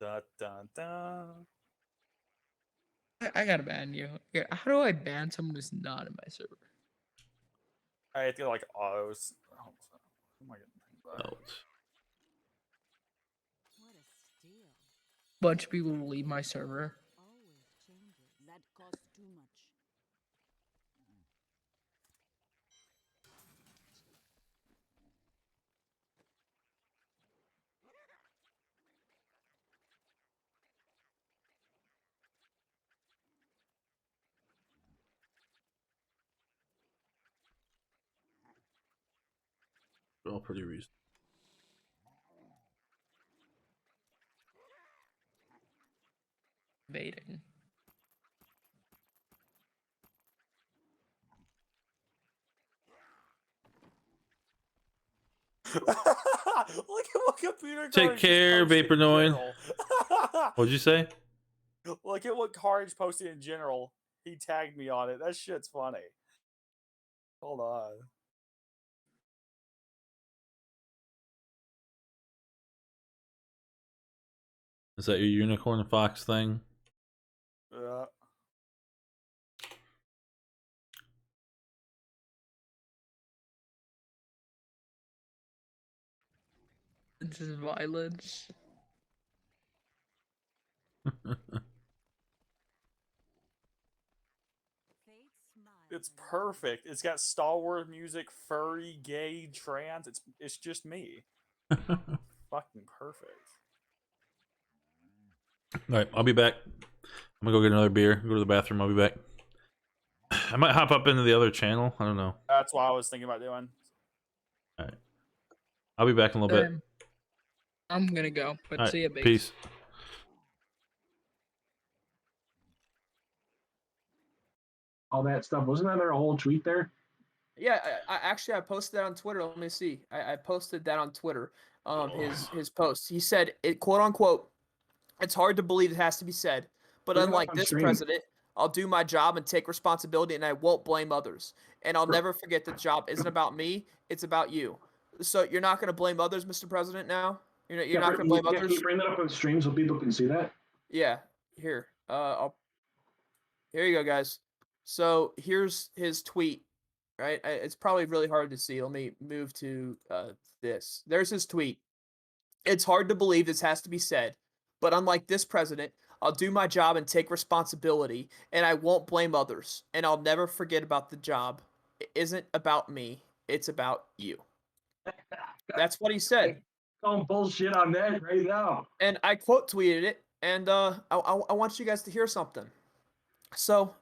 Dun, dun, dun. I gotta ban you. Yeah, how do I ban someone who's not in my server? I have to get like autos. Oh, who am I getting things back? Bunch of people will leave my server. That costs too much. All pretty reasonable. Baiting. Look at what computer. Take Carnage just care, posted in Vapornoid. general. What'd you say? Look at what Carnage posted in general. He tagged me on it. That shit's funny. Hold on. Is that your unicorn fox thing? Yeah. This is violence. It's perfect. It's got Star Wars music, furry, gay, trans. It's just me. Fucking perfect. All right, I'll be back. I'm gonna go get another beer. Go to the bathroom. I'll be back. I might hop up into the other channel. I don't know. That's what I was thinking about doing. All right, I'll be back in a little bit. I'm gonna go, but All see ya, right, Biggs. peace. All that stuff. Wasn't there a whole tweet there? Yeah, I actually I posted that on Twitter. Let me see. I posted that on Twitter. His post. He said it, quote unquote, it's hard to believe it has to be said, but Bring it up unlike on this stream. president, I'll do my job and take responsibility, and I won't blame others. And I'll Sure. never forget the job isn't about me; it's about you. So you're not going to blame others, Mr. President. Now you're not going to blame Can others. you bring that up on stream so people can see that? Yeah. Here. Here you go, guys. So here's his tweet. Right. It's probably really hard to see. Let me move to this. There's his tweet. It's hard to believe this has to be said, but unlike this president, I'll do my job and take responsibility, and I won't blame others, and I'll never forget about the job. It isn't about me, it's about you. That's what he said. Calling bullshit on that right now. And I quote tweeted it, and I want you guys to hear something. So,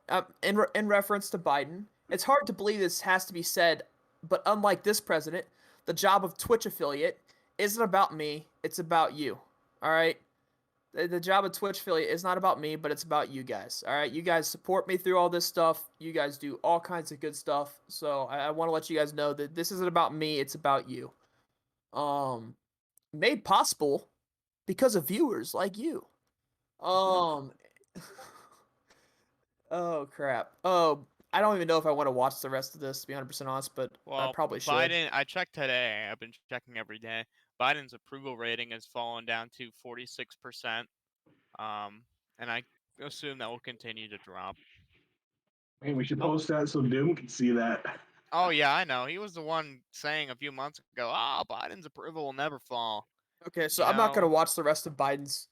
in reference to Biden, it's hard to believe this has to be said, but unlike this president, the job of Twitch affiliate isn't about me, it's about you. All right? The job of Twitch affiliate is not about me, but it's about you guys. All right? You guys support me through all this stuff. You guys do all kinds of good stuff. So, I want to let you guys know that this isn't about me, it's about you. Made possible because of viewers like you. Oh crap. Oh, I don't even know if I want to watch the rest of this, to be 100% honest, but I Well, probably should. Biden, I checked today. I've been checking every day. Biden's approval rating has fallen down to 46%. And I assume that will continue to drop. Man, we should post that so Doom can see that. Oh yeah, I know. He was the one saying a few months ago, "Ah, Biden's approval will never fall." Okay, so You I'm not gonna know, watch the rest of Biden's.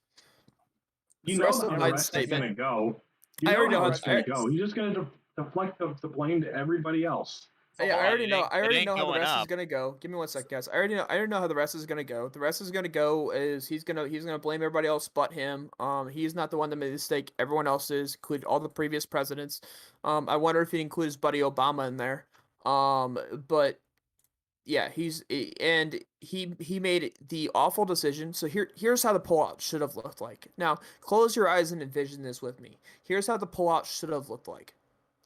You the know rest of how the Biden's rest statement. is gonna go. You I know already know how how it's the gonna go. He's just gonna deflect the blame to everybody else. Yeah, I already know. I it already ain't know how the going rest is up. gonna go. Give me 1 sec, guys. I already know how the rest is gonna go. The rest is gonna go is he's gonna blame everybody else but him. He's not the one that made the mistake. Everyone else is, include all the previous presidents. I wonder if he includes Buddy Obama in there. But yeah, he made the awful decision. So here's how the pullout should have looked like. Now close your eyes and envision this with me. Here's how the pullout should have looked like.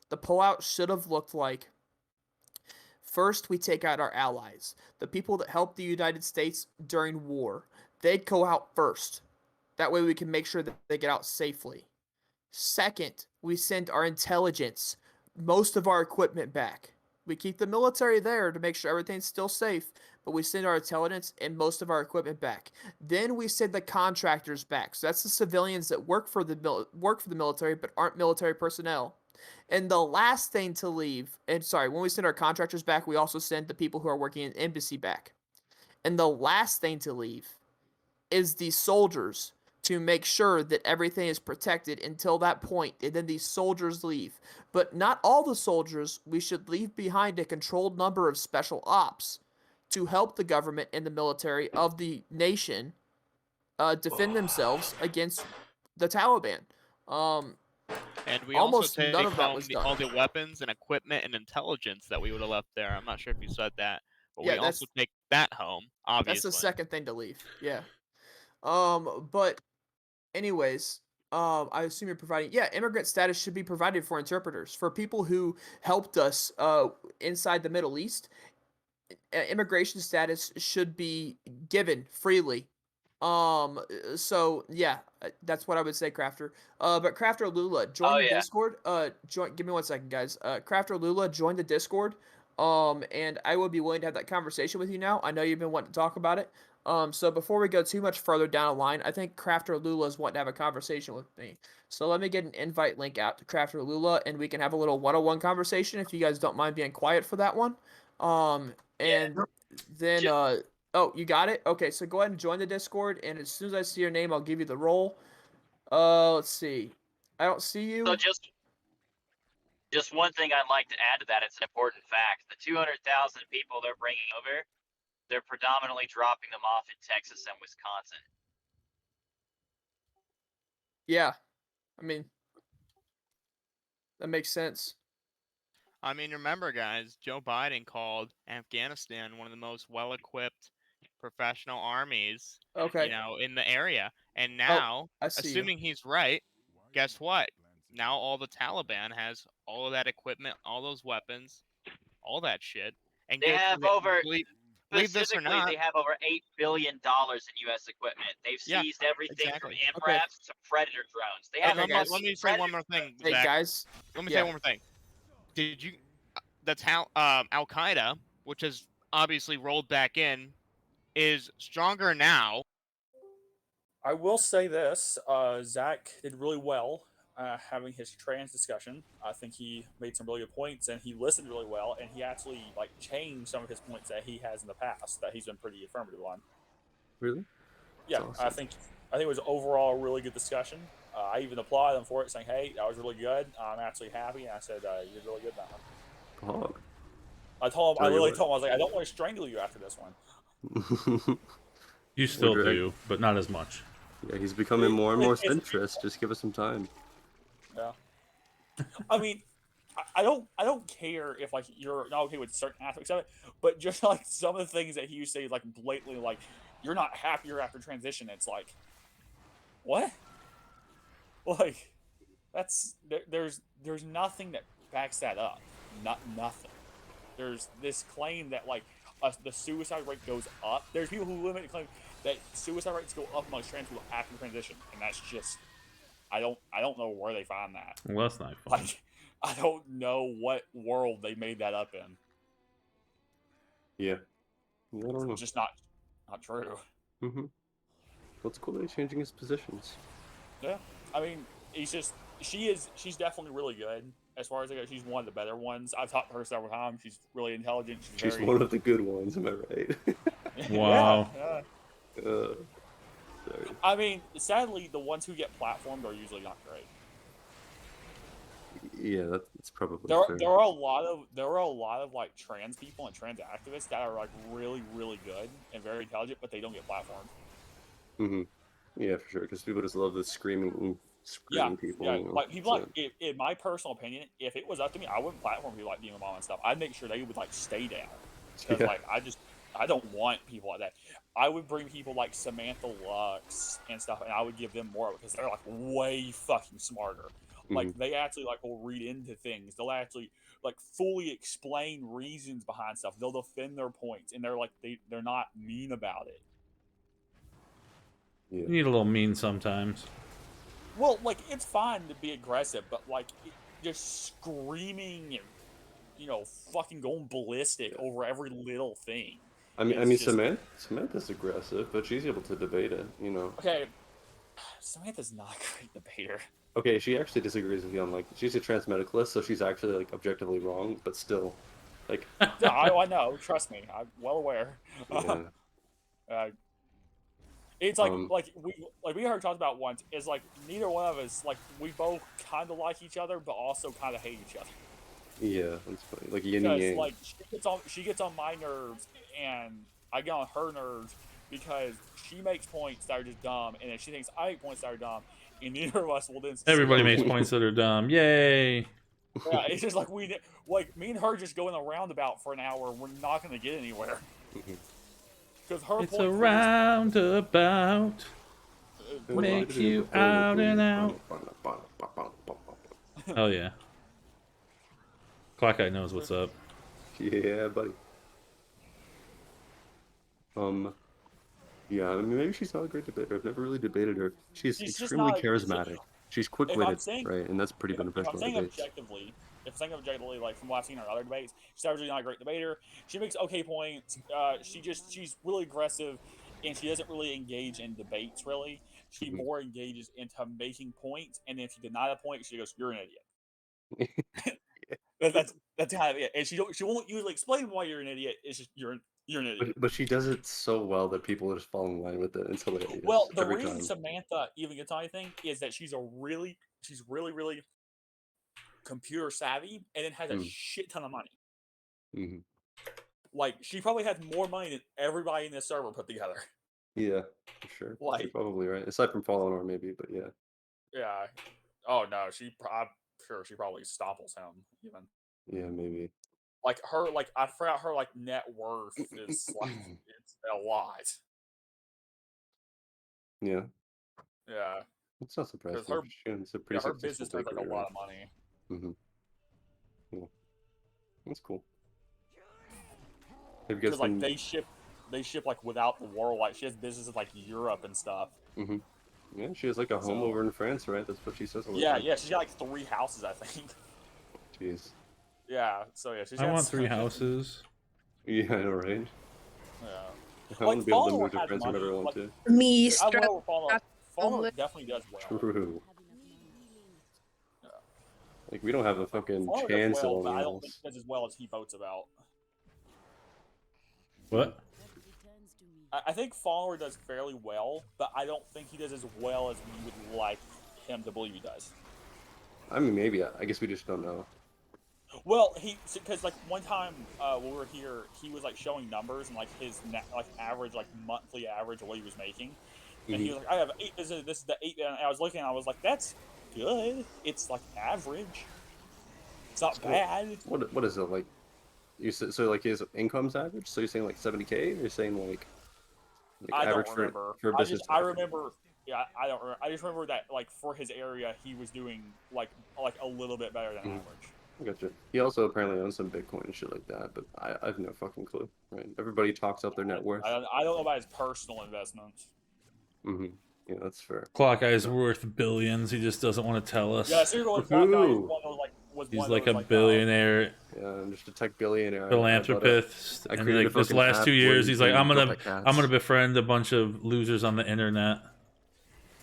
The pullout should have looked like. First, we take out our allies, the people that helped the United States during war. They'd go out first. That way we can make sure that they get out safely. Second, we send our intelligence, most of our equipment back. We keep the military there to make sure everything's still safe, but we send our intelligence and most of our equipment back. Then we send the contractors back. So that's the civilians that work for the military but aren't military personnel. And the last thing to leave, and sorry, when we send our contractors back, we also send the people who are working in embassy back. And the last thing to leave is the soldiers to make sure that everything is protected until that point, and then these soldiers leave. But not all the soldiers. We should leave behind a controlled number of special ops to help the government and the military of the nation defend themselves against the Taliban. And we Almost also none take of that home was all done. the weapons and equipment and intelligence that we would have left there. I'm not sure if you said that, but Yeah, we also take that home, that's the obviously. second thing to leave. Yeah. But anyways, I assume you're providing. Yeah, immigrant status should be provided for interpreters for people who helped us inside the Middle East. Immigration status should be given freely. So yeah, that's what I would say, Crafter. But Crafter Lula, join the Discord. Join. Give me 1 second, guys. Crafter Lula, join the Discord. And I would be willing to have that conversation with you now. I know you've been wanting to talk about it. So before we go too much further down the line, I think Crafter Lula is wanting to have a conversation with me. So let me get an invite link out to Crafter Lula, and we can have a little one-on-one conversation if you guys don't mind being quiet for that one. And then oh, you got it? Okay, so go ahead and join the Discord, and as soon as I see your name, I'll give you the role. Let's see. I don't see you. So just one thing I'd like to add to that, it's an important fact. The 200,000 people they're bringing over, they're predominantly dropping them off in Texas and Wisconsin. Yeah. I mean, that makes sense. I mean, remember, guys, Joe Biden called Afghanistan one of the most well-equipped professional armies, Okay. in the area. And Oh, now, I see you. assuming he's right, guess what? Now all the Taliban has all of that equipment, all those weapons, all that shit. And They good for have the over believe this or specifically not. they have over $8 billion in U.S. equipment. They've Yeah, seized everything from exactly. Okay. MRAPs to Predator drones. They And have Okay, let guys. me say Predator one more thing, Hey, Zach. guys. Let me say Yeah. one more thing. Did you Al Qaeda, which has obviously rolled back in, is stronger now. I will say this: Zach did really well having his trans discussion. I think he made some really good points, and he listened really well, and he actually like changed some of his points that he has in the past that he's been pretty affirmative on. Really? Yeah, That's awesome. I think it was overall a really good discussion. I even applauded him for it, saying, "Hey, that was really good. I'm actually happy." And I said, "You did really good in that one." Hog. I told him, I Tell you literally what. told him, I was like, "I don't want to strangle you after this one." You still drag- do, but not as much. Yeah, he's becoming more and more It's- centrist. Just give us some time. Yeah. I mean, I don't care if like you're not okay with certain aspects of it, but just like some of the things that he used to say, like blatantly, like you're not happier after transition. It's like, what? Like, there's nothing that backs that up. Nothing. There's this claim that like the suicide rate goes up. There's people who limit claim that suicide rates go up amongst trans people after transition, and that's just I don't know where they find that. Well, that's not fun. Like, I don't know what world they made that up in. Yeah. I don't know. It's just not true. Mm-hmm. What's cool that he's changing his positions. Yeah, I mean, she's definitely really good as far as I go. She's one of the better ones. I've talked to her several times. She's really intelligent. She's Very one of the good ones, am I right? Wow. Yeah. Sorry. I mean, sadly, the ones who get platformed are usually not great. Yeah, that's probably There fair. are a lot of like trans people and trans activists that are like really good and very intelligent, but they don't get platformed. Mm-hmm. Yeah, for sure. Because people just love the screaming people. Yeah. You know, Like people so. like, in my personal opinion, if it was up to me, I wouldn't platform people like Demon Mom and stuff. I'd make sure they would like stay down because Yeah. like I don't want people like that. I would bring people like Samantha Lux and stuff, and I would give them more because they're like way fucking smarter. Like Mhm. they actually like will read into things. They'll actually like fully explain reasons behind stuff. They'll defend their points, and they're like they're not mean about it. Yeah. You need a little mean sometimes. Well, like it's fine to be aggressive, but like just screaming and fucking going ballistic over every little thing. I mean, It's just Samantha's aggressive, but she's able to debate it. You know. okay. Samantha's not a great debater. Okay, she actually disagrees with you on like she's a trans medicalist, so she's actually like objectively wrong, but still, like. Yeah, I know. Trust me, I'm well aware. Yeah. It's like we heard talked about once. Is like neither one of us like we both kind of like each other, but also kind of hate each other. Yeah, that's funny. Like yin and Because yang. like she gets on my nerves, and I get on her nerves because she makes points that are just dumb, and then she thinks I make points that are dumb, and neither of us will then. Everybody makes slowly- points that are dumb. Yay! Yeah, it's just like me and her just go in a roundabout for an hour. We're not going to get anywhere. Because her It's point a roundabout. Make you out and out. Hell yeah. Clock Eye knows what's up. Yeah, buddy. Yeah, I mean, maybe she's not a great debater. I've never really debated her. She's just extremely not- charismatic. She's quick-witted, saying- right? And that's pretty If beneficial I'm in saying debates. objectively, like from what I've seen in her other debates, she's actually not a great debater. She makes okay points. She's really aggressive, and she doesn't really engage in debates. Really, she more engages into making points, and then if you deny the point, she goes, "You're an idiot." That's kind of it. And she won't usually explain why you're an idiot. It's just you're an idiot. But she does it so well that people just fall in line with it. It's hilarious. Well, the every reason time. Samantha even gets on anything is that she's really computer savvy, and then has a shit ton of money. Mm-hmm. Like she probably has more money than everybody in this server put together. Yeah, for sure. Like- You're probably right. Aside from Fallen Or, maybe, but yeah. Yeah. Oh no, I'm sure she probably stomples him even. Yeah, maybe. Like her, like I forgot her like net worth is like it's a lot. Yeah, Yeah, it's not because surprising. She's a pretty her successful business has like bakery, a lot right? of money. Mm-hmm. Yeah, that's cool. Have you guys Because like been? they ship like without the world. Like she has businesses like Europe and stuff. Mm-hmm. Yeah, she has like a home So over in France, right? That's what she says all the yeah, time. yeah, she's got like 3 houses, I think. Jeez. Yeah, so yeah, she's I got want 3 just, houses. Yeah, I know, right? yeah. I Like want to be able to Follower move to has France money. whenever I want Like to. Me, I stress, will Follower. Follower homeless. definitely does well. True. Yeah. Like we don't have a fucking Follower does chance at well, but owning I a don't think house. he does as well as he boasts about. What? I think Follower does fairly well, but I don't think he does as well as we would like him to believe he does. I mean, maybe. I guess we just don't know. Well, because like one time when we were here, he was like showing numbers and like his like average, like monthly average of what he was making, and he was like, "I have 8. This is the 8." And I was looking, and I was like, "That's good. It's like average. It's not bad." What is it like? You said, so like his income's average. So you're saying like 70K, or you're saying like I average don't remember. for a business? I remember. Yeah, I don't remember. I just remember that like for his area, he was doing like a little bit better than average. I gotcha. He also apparently owns some Bitcoin and shit like that, but I have no fucking clue. Right? Everybody talks up their net worth. I don't know about his personal investments. Mm-hmm. Yeah, that's fair. Clock Eye's worth billions. He just doesn't want to tell us. Yeah, seriously, Clock Guy is one of those, like He's like a billionaire. Yeah, I'm just a tech billionaire. Philanthropist. I And created like a this fucking last app 2 where years, you he's like, can I'm build gonna like befriend a bunch of losers on the internet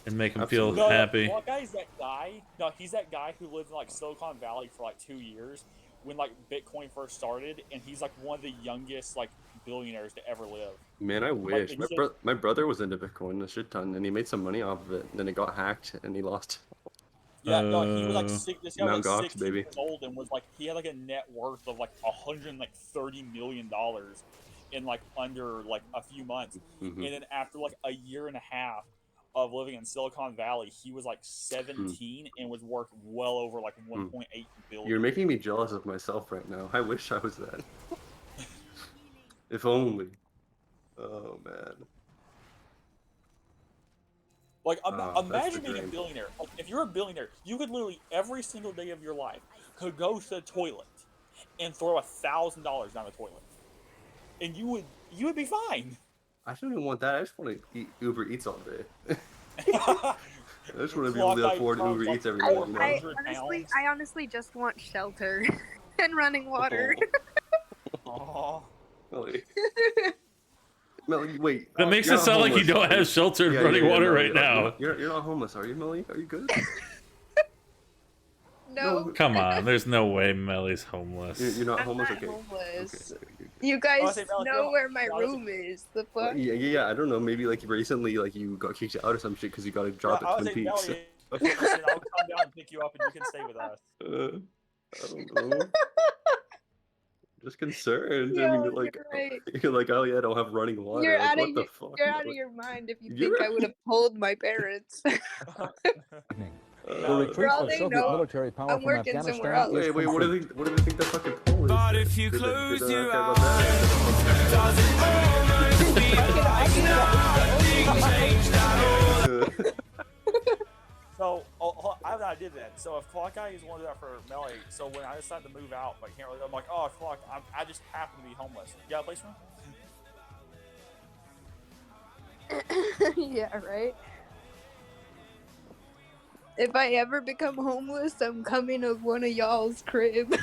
and make them feel Absolutely. happy. Clock Guy is that guy. No, he's that guy who lived in like Silicon Valley for like 2 years when like Bitcoin first started, and he's like one of the youngest like billionaires to ever live. Man, I wish. he said- My brother was into Bitcoin a shit ton, and he made some money off of it. And then it got hacked, and he lost. Yeah, no, he was like this guy was Mount like Gox, 16 baby. years old and was like he had like a net worth of like $130 million in like under like a few months, Mhm. and then after like a year and a half of living in Silicon Valley, he was like 17 and was worth well over like 1.8 billion. You're making me jealous of myself right now. I wish I was that. If only. Oh man. Like, that's imagine the being a dream. billionaire. Like, if you're a billionaire, you could literally every single day of your life could go to the toilet and throw $1,000 down the toilet, and you would be fine. I don't even want that. I just want to eat Uber Eats all day. I just want to be able to afford Uber Eats every day. You know? I honestly just want shelter and running water. Aww. Melly. Melly, wait. That makes you're it not sound like you homeless, don't are have shelter and running water right now. You're not homeless, are you, Melly? Are you good? No. Come on, there's no way Melly's homeless. You're not I'm homeless? not Okay. homeless. Okay. You guys Honestly, know where my room is. The fuck? Yeah, I don't know. Maybe like recently, like you got kicked out or some shit because you got a job I at was Twin saying, Peaks. Melly, listen, I'll come down and pick you up, and you can stay with us. I don't know. Just concerned. Yo, I mean, like, you're right. you're like, oh yeah, I don't have running water. You're Like, out of what the fuck? you're out of your mind if you You're- think I would have told my parents. The retreat all of they Soviet know, military power I'm from working somewhere Afghanistan else. is Wait, what do complete. they think that fucking poll is? But if you Did they- close did they not your care about that? So, I have an idea then. So, if Clock Guy is willing to do that for Melly, so when I decide to move out, but I can't really, I'm like, oh, Clock, I just happen to be homeless. You got a place for me? Yeah, right. If I ever become homeless, I'm coming to one of y'all's crib.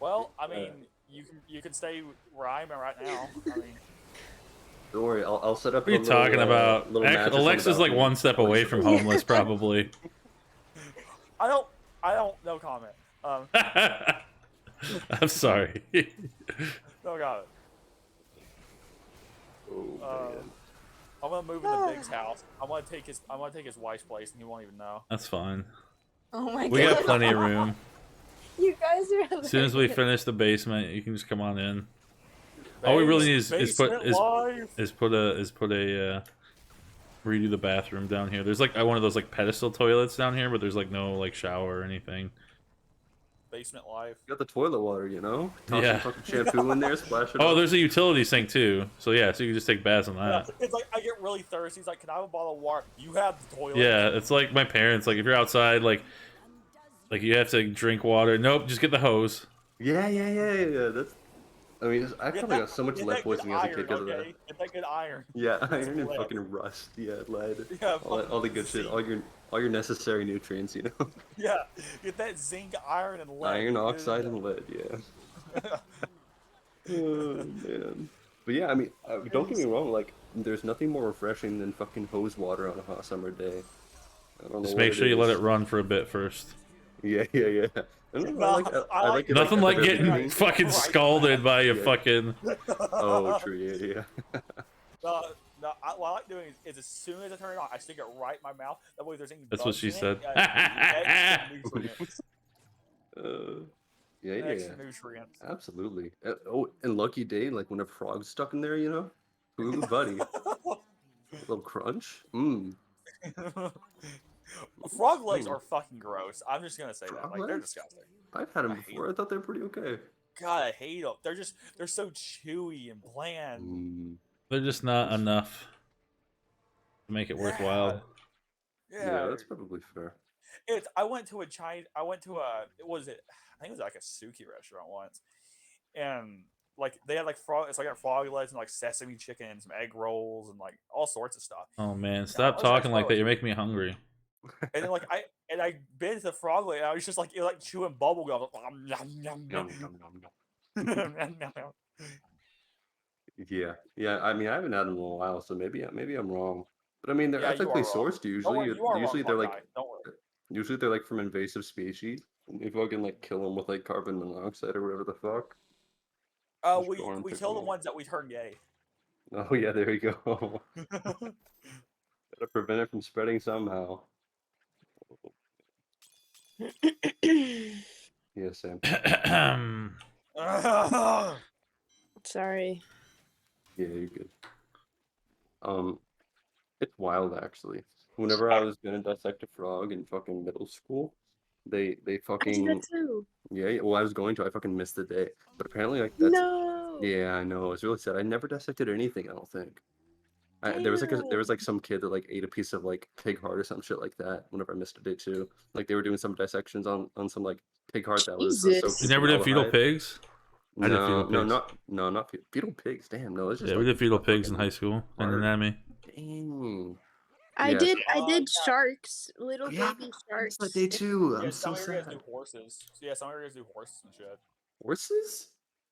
Well, I mean, you can stay where I am right now. I mean, Don't worry, I'll set up. What are you talking about? Alexa's like one step away from homeless, probably. I don't. No comment. I'm sorry. No comment. Oh, I'm gonna move into Big's house. I'm gonna take his wife's place, and he won't even know. That's fine. Oh my god. We got plenty of room. You guys are. As soon as we finish the basement, you can just come on in. All we really need is put a redo the bathroom down here. There's like one of those like pedestal toilets down here, but there's like no like shower or anything. basement life. You got the toilet water, you know? Toss Yeah. some fucking shampoo in there, splash it Oh, up. there's a utility sink too. So yeah, so you can just take baths on Yeah, that. it's like I get really thirsty. He's like, "Can I have a bottle of water?" You have the toilet. Yeah, it's like my parents. Like if you're outside, like you have to drink water. Nope, just get the hose. Yeah. That's. I mean, I probably got so much Get lead that good poisoning as a kid iron, because of that. okay? Get that good iron. Yeah, It's iron and lead. fucking rust. Yeah, lead. Yeah, All the good shit. zinc. All your necessary nutrients, you know. Yeah, get that zinc, iron, and lead. Iron You're good oxide to and go. lead. Yeah. Oh man. But yeah, I mean, don't get me wrong. Like, there's nothing more refreshing than fucking hose water on a hot summer day. I don't know Just what make it sure you let is. it run for a bit first. Yeah. I don't know. I like it. Nothing at like the very getting beginning. fucking scalded by a Yeah. fucking. Oh, true. Yeah. No, what I like doing is as soon as I turn it on, I stick it right in my mouth. That way, if there's any That's what bugs she in said. it, extra nutrients. Yeah. Extra nutrients. Absolutely. Oh, and lucky day, like when a frog's stuck in there, you know? Ooh, buddy. A little crunch. Frog legs are fucking gross. I'm just gonna say that. Frog Like, they're legs? disgusting. I've had them I hate before. I thought they were pretty okay. God, I hate them. They're so chewy and bland. They're just not enough to make it worthwhile. Yeah. That's probably fair. I went to it was it I think it was like a suki restaurant once, and like they had like frog it's like got frog legs and like sesame chicken and some egg rolls and like all sorts of stuff. Oh man, And I stop was talking like frog that. legs. You're making me hungry. And then I bit into the frog leg and I was just like chewing bubble gum. Nom, nom, nom. Yeah. I mean, I haven't had them in a while, so maybe I'm wrong. But I mean, they're Yeah, you ethically are wrong. sourced Don't usually. worry, you are wrong, Usually they're frog like guy. Don't worry. usually they're like from invasive species. And they fucking like kill them with like carbon monoxide or whatever the fuck. Just We go on we pick kill 'em the up. ones that we turn gay. Oh yeah, there you go. Gotta prevent it from spreading somehow. Yeah, Sam. Sorry. Yeah, you're good. It's wild actually. Whenever I was gonna dissect a frog in fucking middle school, they I did fucking that too. yeah. Well, I was going to. I fucking missed the day. But apparently, like that's No. yeah. I know. It's really sad. I never dissected anything. I don't think. There was like some kid that like ate a piece of like pig heart or some shit like that. Whenever I missed a day too, like they were doing some dissections on some like pig heart that was soaked You in never did fetal formaldehyde. pigs? I did fetal pigs. Not fetal pigs. Damn, no, it's just Yeah, we like did fetal a pigs in fucking high school in heart. anatomy. Dang. I Yeah. did sharks, little Yeah, baby I missed sharks. that day too. Yeah, I'm some so areas sad. do horses. Yeah, some areas do horses and shit. Horses?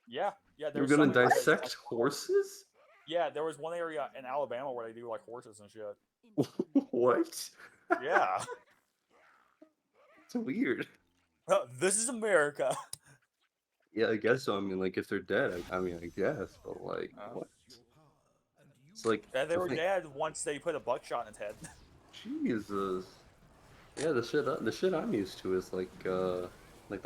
Yeah. You're There's gonna some areas, dissect like, horses? yeah, there was one area in Alabama where they do like horses and shit. What? Yeah. It's weird. This is America. Yeah, I guess so. I mean, like, if they're dead, I mean, I guess, but like, what? It's like, Yeah, they the were thing- dead once they put a buckshot in its head. Jesus. Yeah, the shit I'm used to is like they'll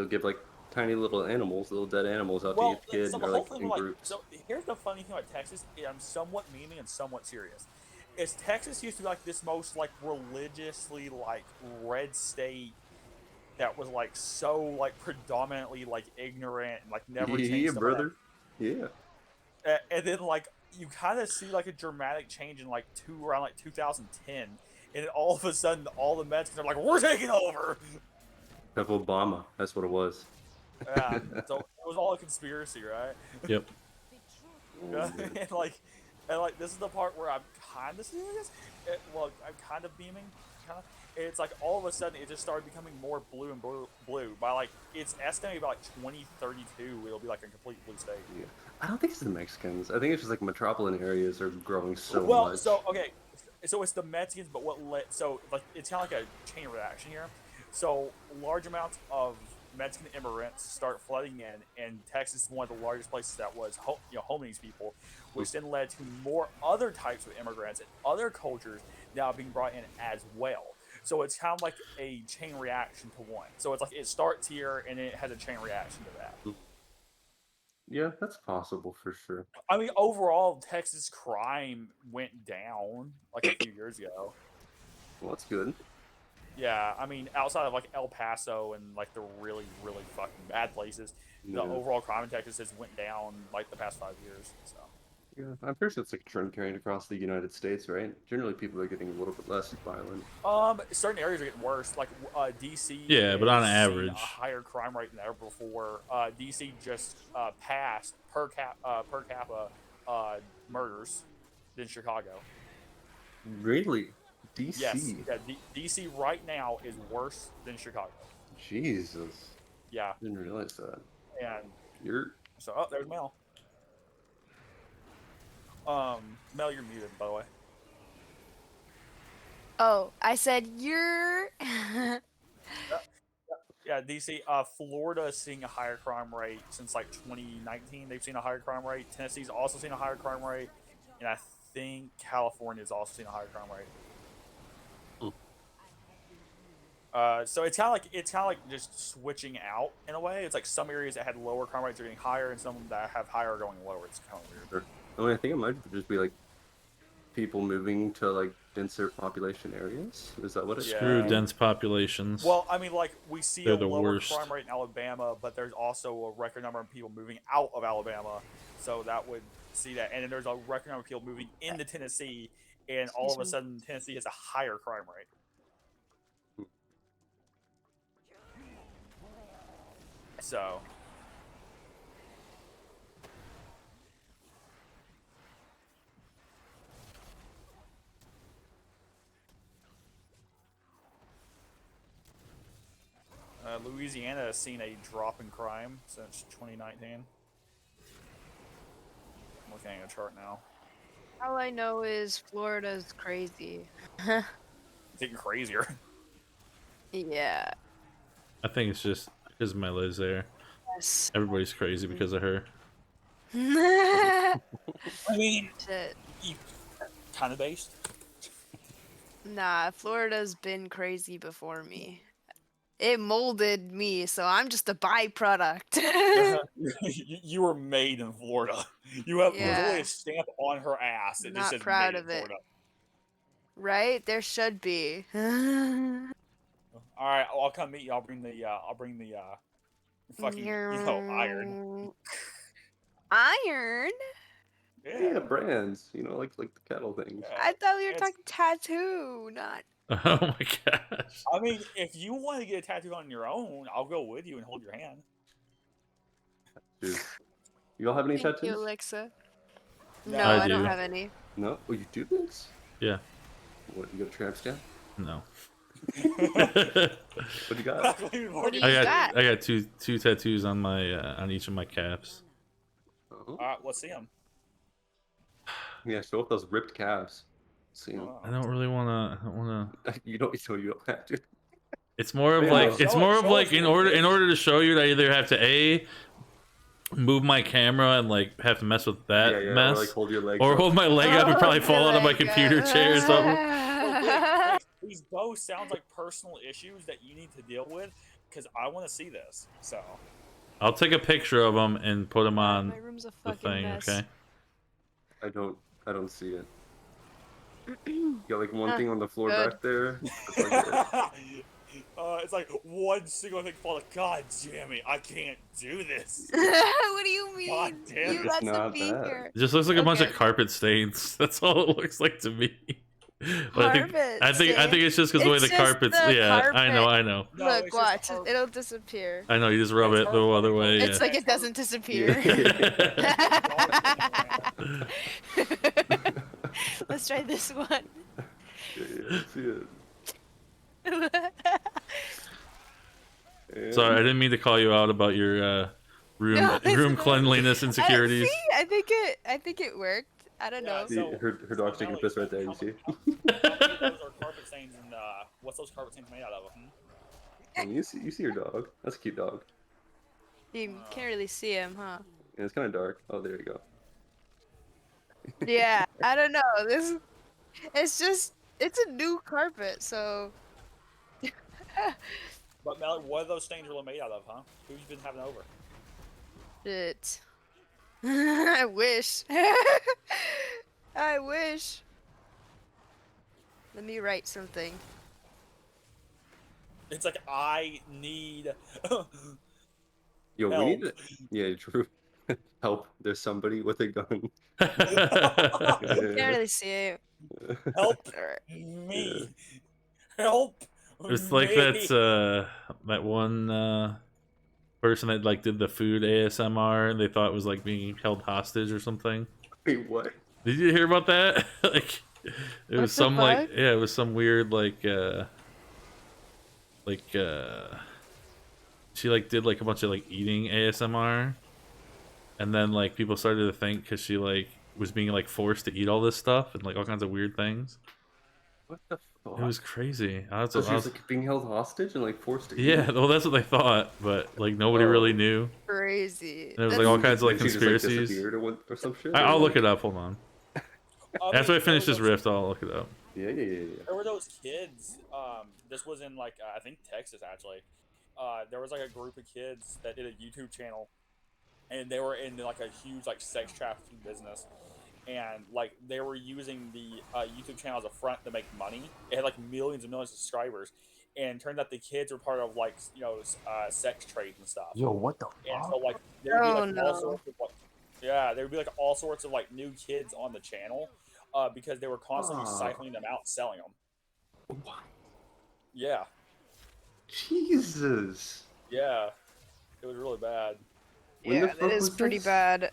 give like tiny little animals, little dead animals out to each kid, so or the like whole thing, in like, groups. so here's the funny thing about Texas. I'm somewhat memeing and somewhat serious. Is Texas used to be like this most like religiously like red state that was like so like predominantly like ignorant and like never changed. Yeah, stuff like brother. Yeah. that. And then like you kind of see like a dramatic change in like around like 2010, and then all of a sudden all the Mexicans are like, we're taking over. Of Obama, that's what it was. Yeah, so it was all a conspiracy, right? Yep. and like this is the part where I'm kind of serious. I'm kind of beaming. It's like all of a sudden it just started becoming more blue and blue. By like it's estimated by like 2032 it'll be like a complete blue state. Yeah. I don't think it's the Mexicans. I think it's just like metropolitan areas are growing so Well, much. so okay, so it's the Mexicans, but so like it's kind of like a chain reaction here. So large amounts of Mexican immigrants start flooding in, and Texas is one of the largest places that was homing these people, which then led to more other types of immigrants and other cultures now being brought in as well. So it's kind of like a chain reaction to one. So it's like it starts here and then it has a chain reaction to that. Yeah, that's possible for sure. I mean, overall, Texas crime went down like a few years ago. Well, that's good. Yeah, I mean, outside of like El Paso and like the really, really fucking bad places, the Yeah. overall crime in Texas has went down like the past 5 years. So Yeah, I'm pretty sure it's like a trend carrying across the United States, right? Generally, people are getting a little bit less violent. certain areas are getting worse. Like DC Yeah, but on is seeing a average, higher crime rate than ever before. DC just passed per capita murders than Chicago. Really? Yes, DC? yeah, DC right now is worse than Chicago. Jesus. Yeah, Didn't realize that. and You're. so there's Mel. Mel, you're muted, by the way. Oh, I said you're. Yeah, DC. Florida is seeing a higher crime rate since like 2019. They've seen a higher crime rate. Tennessee's also seen a higher crime rate, and I think California's also seen a higher crime rate. So it's kind of like just switching out in a way. It's like some areas that had lower crime rates are getting higher, and some that have higher are going lower. It's kind of weird. I mean, I think it might just be like people moving to like denser population areas. Is that what it's? screw Yeah. dense populations. Well, I mean, like we see They're a the lower worst. crime rate in Alabama, but there's also a record number of people moving out of Alabama, so that would see that. And then there's a record number of people moving into Tennessee, and all of a sudden Tennessee has a higher crime rate. So. Louisiana has seen a drop in crime since 2019. I'm looking at a chart now. All I know is Florida's crazy. It's getting crazier. Yeah. I think it's just because Mela's there. Yes. Everybody's crazy because of her. I mean, Shit. kind of based. Nah, Florida's been crazy before me. It molded me, so I'm just a byproduct. You were made in Florida. You have Yeah. literally a stamp on her ass that just Not says proud made of in it. Florida. Right? There should be. All right, I'll come meet you. I'll bring the fucking iron. Iron? Yeah, brands. You know, like the kettle things. I thought we were It's- talking tattoo, not. Oh my gosh. I mean, if you want to get a tattoo on your own, I'll go with you and hold your hand. Dude. You all have any Thank tattoos? you, Alexa. No, No, I I don't do. have any. No? Oh, you do this? Yeah. What, you got a tramp stamp? No. What you got? What do you I got? got two tattoos on my on each of my calves. Oh. All right, let's see them. Yeah, show off those ripped calves. See 'em. I don't really wanna. I don't wanna. You don't. So you don't have to. It's more of Yeah, like show it's it- more of show like us in what it order is. to show you, I either have to move my camera and like have to mess with that Yeah, mess, or like hold your legs or up. hold my leg up and probably Oh, fall out of my leg computer up. chair or something. Look, these both sound like personal issues that you need to deal with because I want to see this. So I'll take a picture of them and put them on My room's a the fucking thing. mess. Okay. I don't see it. You got like one thing on the floor Good. back there. That's like it. it's like one single thing falling. God damn it! I can't do this. What do you mean? God damn You it. It's got to not be bad. here. It just looks like a bunch of Okay. carpet stains. That's all it looks like to me. But I think Carpet it's just because the way It's the just carpets. the Yeah, I know. carpet. No, Look, it's watch. just her. It'll disappear. I know. You just rub It's it her the other way. fucking It's Yeah. like it doesn't disappear. Let's try this one. Yeah, I see it. Sorry, I didn't mean to call you out about your room No, it's room fine. cleanliness insecurities. See, I think it worked. I don't know. See, her dog's taking a piss right there. You see? Those are carpet stains, and what's those carpet stains made out of? And you see your dog. That's a cute dog. You can't really see him, huh? Yeah, it's kind of dark. Oh, there you go. Yeah, I don't know. It's a new carpet, so. But Melly, what are those stains really made out of, huh? Who's been having over? Shit. I wish. I wish. Let me write something. It's like I need Yo, we need help. to. Yeah, Drew. Help! There's somebody with a gun. Can't Yeah. really see it. Help Alright. me. Help It's like me. that one person that like did the food ASMR and they thought it was like being held hostage or something. Wait, what? Did you hear about that? Like it What was the some like fuck? yeah, it was some weird like she like did like a bunch of like eating ASMR and then like people started to think because she like was being like forced to eat all this stuff and like all kinds of weird things. What the It was fuck? crazy. So she was like being held hostage and like forced to Yeah, eat. well, that's what they thought, but like nobody really Whoa. knew. Crazy. And it was like That's all kinds of like Then she just like conspiracies. disappeared or what or some shit, or I'll look it like. up. Hold on. I mean, After I there finish were this those rift, I'll look it up. Yeah. there were those kids. This was in like I think Texas actually. There was like a group of kids that did a YouTube channel, and they were in like a huge like sex trafficking business, and like they were using the YouTube channel as a front to make money. It had like millions and millions of subscribers, and turned out the kids were part of like sex trades and stuff. Yo, what the And fuck? so like there would be Oh like all no. sorts of like yeah, there would be like all sorts of like new kids on the channel, because they were constantly Ah, siphoning them out, and selling them. what? Yeah, Jesus. yeah, it was really bad. When the Yeah, that fuck is was pretty this? bad.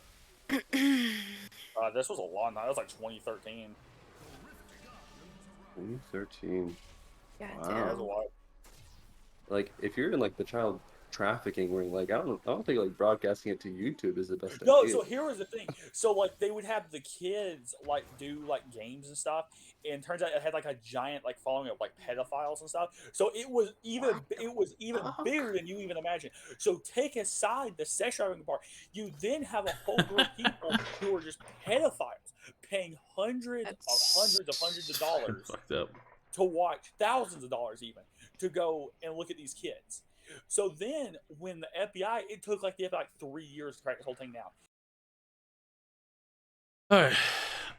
This was a long time. That was like 2013. 2013. God That was a damn. Wow. while. Like, if you're in like the child trafficking ring, like I don't think like broadcasting it to YouTube is the best No, idea. so here was the thing. So like they would have the kids like do like games and stuff, and turns out it had like a giant like following of like pedophiles and stuff. So it was even Fuck. bigger than you even imagine. So take aside the sex trafficking part, you then have a whole group of people who are just pedophiles paying That's hundreds of dollars Fucked up. to watch, thousands of dollars even, to go and look at these kids. So then when the FBI, it took like the FBI like 3 years to crack this whole thing down. All right,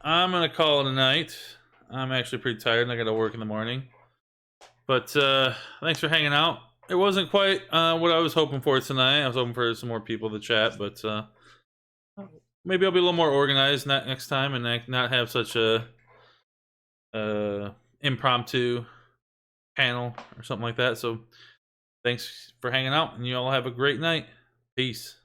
I'm gonna call it a night. I'm actually pretty tired and I gotta work in the morning. But thanks for hanging out. It wasn't quite what I was hoping for tonight. I was hoping for some more people to chat, but maybe I'll be a little more organized next time and not have such a impromptu panel or something like that. So thanks for hanging out, and you all have a great night. Peace.